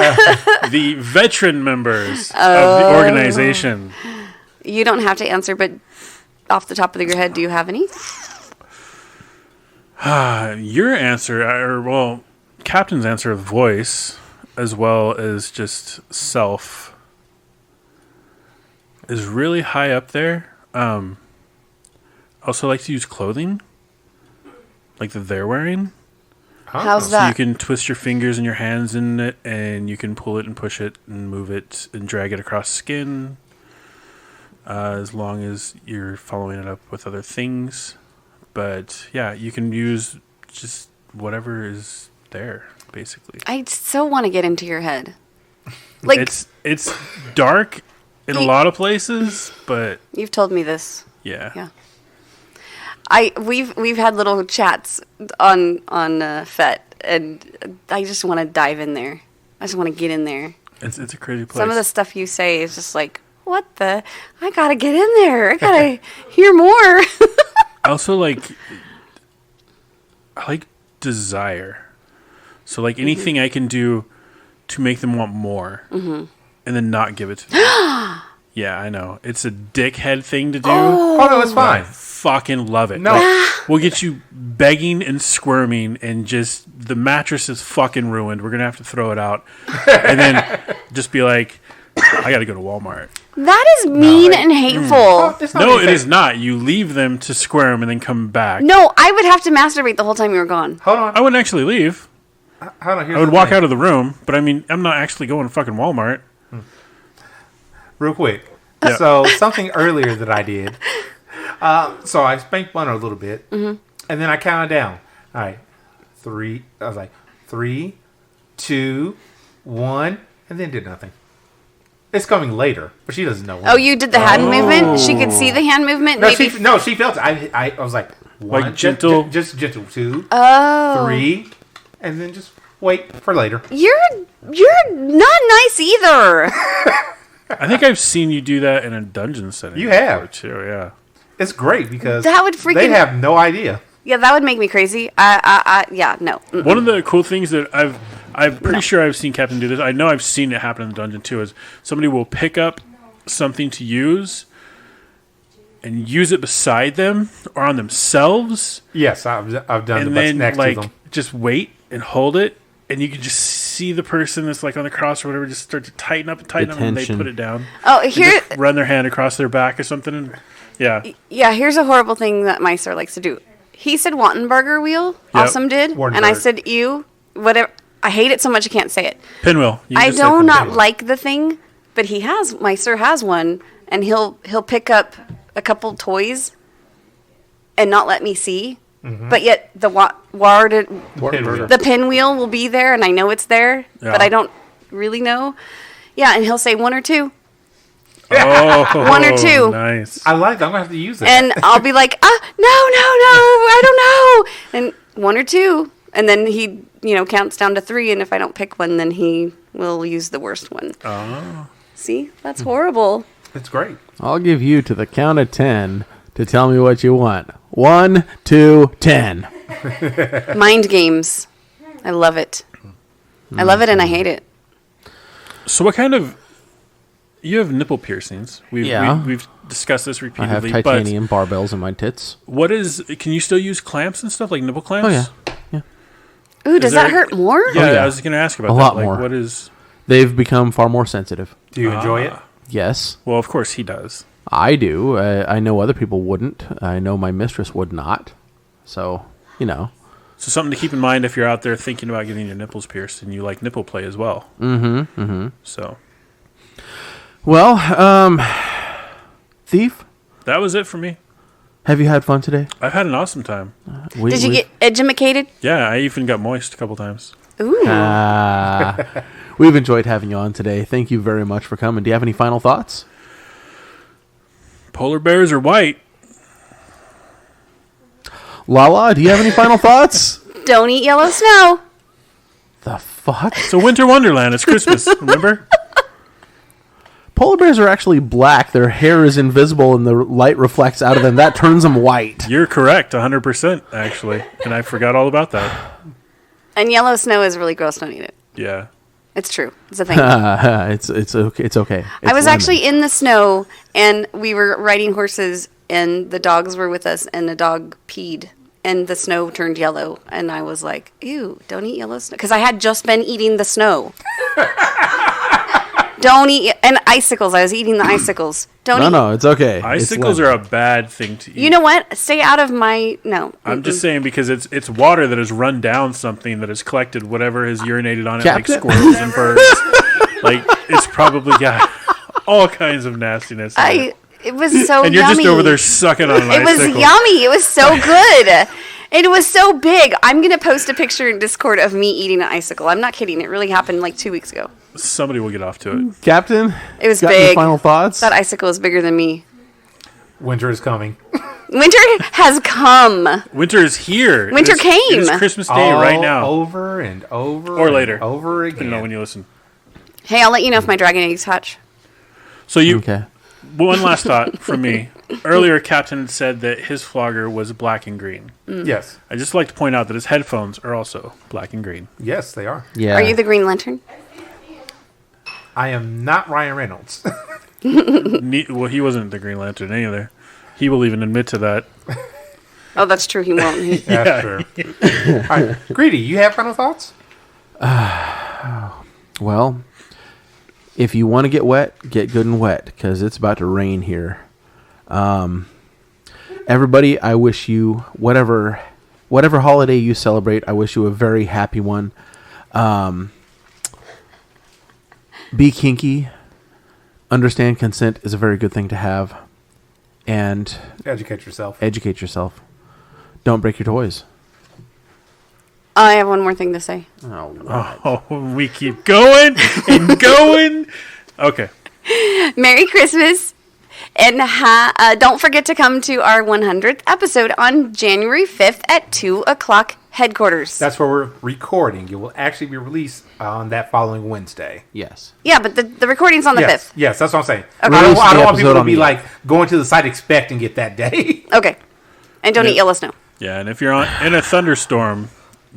the veteran members of the organization. You don't have to answer, but off the top of your head, do you have any? Your answer, Captain's answer of voice, as well as just self, is really high up there. I also like to use clothing, like that they're wearing. How's So that? you can twist your fingers and your hands in it, and you can pull it and push it and move it and drag it across skin, as long as you're following it up with other things. But yeah, you can use just whatever is there, basically. I so want to get into your head. Like it's dark in a lot of places, but you've told me this. yeah. We've had little chats on FET, and I just want to dive in there. I just want to get in there. It's a crazy place. Some of the stuff you say is just like, what the? I gotta get in there. I gotta hear more. I also like desire. So like anything I can do to make them want more, and then not give it to them. Yeah, I know. It's a dickhead thing to do. Oh no, it's fine. I fucking love it. No. Like, we'll get you begging and squirming, and just the mattress is fucking ruined. We're gonna have to throw it out, and then just be like, I gotta go to Walmart. That is mean and hateful. No, it is not. You leave them to squirm and then come back. No, I would have to masturbate the whole time you were gone. Hold on. I wouldn't actually leave. Hold on. I would walk out of the room, but I mean, I'm not actually going to fucking Walmart. Real quick. Yeah. So something earlier that I did. So I spanked Bunner a little bit, and then I counted down. All right, 3. I was like 3, 2, 1, and then did nothing. It's coming later, but she doesn't know. Oh, you did the hand movement? She could see the hand movement? No, Maybe. she felt it. I was like 1, Like gentle? just gentle. 2, Oh. 3, and then just wait for later. You're not nice either. I think I've seen you do that in a dungeon setting. You have. before, too, yeah. It's great because That would freaking- they have no idea. Yeah, that would make me crazy. Yeah, no. Mm-mm. One of the cool things that I'm pretty sure I've seen Captain do this. I know I've seen it happen in the dungeon too. Is somebody will pick up something to use and use it beside them or on themselves. Yes, I've done and the then next like to them. just wait and hold it, and you can just see the person that's like on the cross or whatever just start to tighten up, and they tension. put it down. Oh, They here, just run their hand across their back or something. And, yeah, here's a horrible thing that Meister likes to do. He said Wattenberger wheel. Awesome did, and I Wartenberg. said ew. Whatever. I hate it so much I can't say it. pinwheel. You I just said do pinwheel. not like the thing, but Meister has one, and he'll pick up a couple toys and not let me see. But yet the the pinwheel will be there, and I know it's there, but I don't really know. Yeah, and he'll say 1 or 2. Oh, 1 or 2. Nice. I like that. I'm going to have to use it. And I'll be like, no, I don't know. And 1 or 2. And then he, counts down to 3. And if I don't pick one, then he will use the worst one. Oh. See? That's horrible. It's great. I'll give you to the count of 10 to tell me what you want. 1, 2, 10. Mind games. I love it. I love it and I hate it. So what kind of... You have nipple piercings. Yeah. We've discussed this I repeatedly. have titanium barbells in my tits. What is... Can you still use clamps and stuff, like nipple clamps? Oh, yeah. Ooh, does that hurt more? Yeah, Oh, yeah. I was going to ask about A that. lot Like, more. what is... They've become far more sensitive. Do you enjoy it? Yes, Well, of course he does. I do. I know other people wouldn't. I know my mistress would not. So, So something to keep in mind if you're out there thinking about getting your nipples pierced and you like nipple play as well. So Well, Thief, That was it for me. Have you had fun today? I've had an awesome time. Did you get edumacated? Yeah, I even got moist a couple times. Ooh. We've enjoyed having you on today. Thank you very much for coming. Do you have any final thoughts? Polar bears are white. Lala, do you have any final thoughts? Don't eat yellow snow. The fuck? It's a winter wonderland. It's Christmas, remember? Polar bears are actually black. Their hair is invisible and the light reflects out of them. That turns them white. You're correct, 100%, actually. And I forgot all about that. And yellow snow is really gross. Don't eat it. Yeah. It's true. It's a thing. It's okay. It's okay. I was lemon. actually in the snow, and we were riding horses, and the dogs were with us, and the dog peed, and the snow turned yellow, and I was like, ew, don't eat yellow snow. Because I had just been eating the snow. Don't eat, and icicles. I was eating the icicles. Don't eat. No, it's okay. Icicles are a bad thing to eat. You know what? Stay out of my, no. I'm just saying because it's water that has run down something that has collected whatever has urinated on it, Captain? like squirrels and birds. Like, it's probably got all kinds of nastiness in it. It was so And you're yummy. just over there sucking on an It was icicle. yummy. It was so good. It was so big. I'm going to post a picture in Discord of me eating an icicle. I'm not kidding. It really happened like 2 weeks ago. Somebody will get off to it. Captain, It was got any big. final thoughts? That icicle is bigger than me. Winter is coming. Winter has come. Winter is here. Winter It came. is Christmas Day right now. Over and over. Or and later. Over Depending again. on when you listen. Hey, I'll let you know if my dragon eggs hatch. So you... Okay. One last thought from me. Earlier, Captain had said that his flogger was black and green. Yes. I'd just like to point out that his headphones are also black and green. Yes, they are. Yeah. Are you the Green Lantern? I am not Ryan Reynolds. Well, he wasn't the Green Lantern either. He will even admit to that. Oh, that's true. He won't. That's true. All right. Greedy, you have final thoughts? Well, if you want to get wet, get good and wet because it's about to rain here. Everybody, I wish you whatever holiday you celebrate. I wish you a very happy one. Be kinky. Understand consent is a very good thing to have, and Educate yourself. educate yourself. Don't break your toys. I have one more thing to say. Oh, we keep going and going. Okay. Merry Christmas. And don't forget to come to our 100th episode on January 5th at 2 o'clock headquarters. That's where we're recording. It will actually be released on that following Wednesday. Yes. Yeah, but the recording's on the Yes, 5th. yes, that's what I'm saying. Okay. I don't Release the want episode people to on be the like going to the site expecting it that day. Okay. And don't eat yellow snow. Yeah, and if you're in a thunderstorm,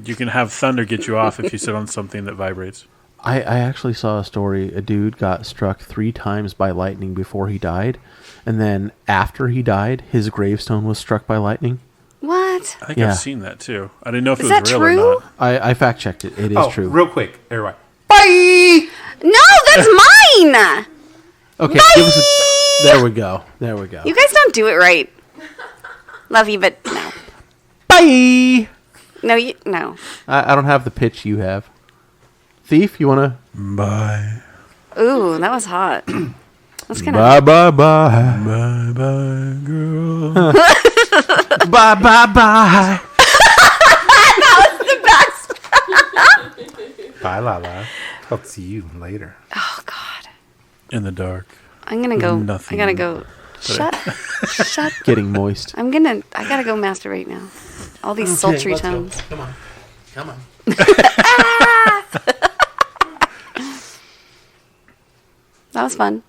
you can have thunder get you off if you sit on something that vibrates. I actually saw a story. A dude got struck 3 times by lightning before he died. And then after he died, his gravestone was struck by lightning. What? I think Yeah. I've seen that too. I didn't know if Is it was that real true? or not. I fact checked it. It is true. Real quick, everybody. Bye! No, that's mine! Okay, give us a... There we go. There we go. You guys don't do it right. Love you, but no. Bye! No. I don't have the pitch you have. Thief, you want to... Bye. Ooh, that was hot. That's kind Bye, of... bye, bye. Bye, bye, girl. Bye, bye, bye. Bye, Lala. Hope to see you later. Oh, God. In the dark. I'm going to go... Nothing. I got to go... Shut. Getting moist. I got to go masturbate now. All these sultry tones. Come on. Come on. That was fun.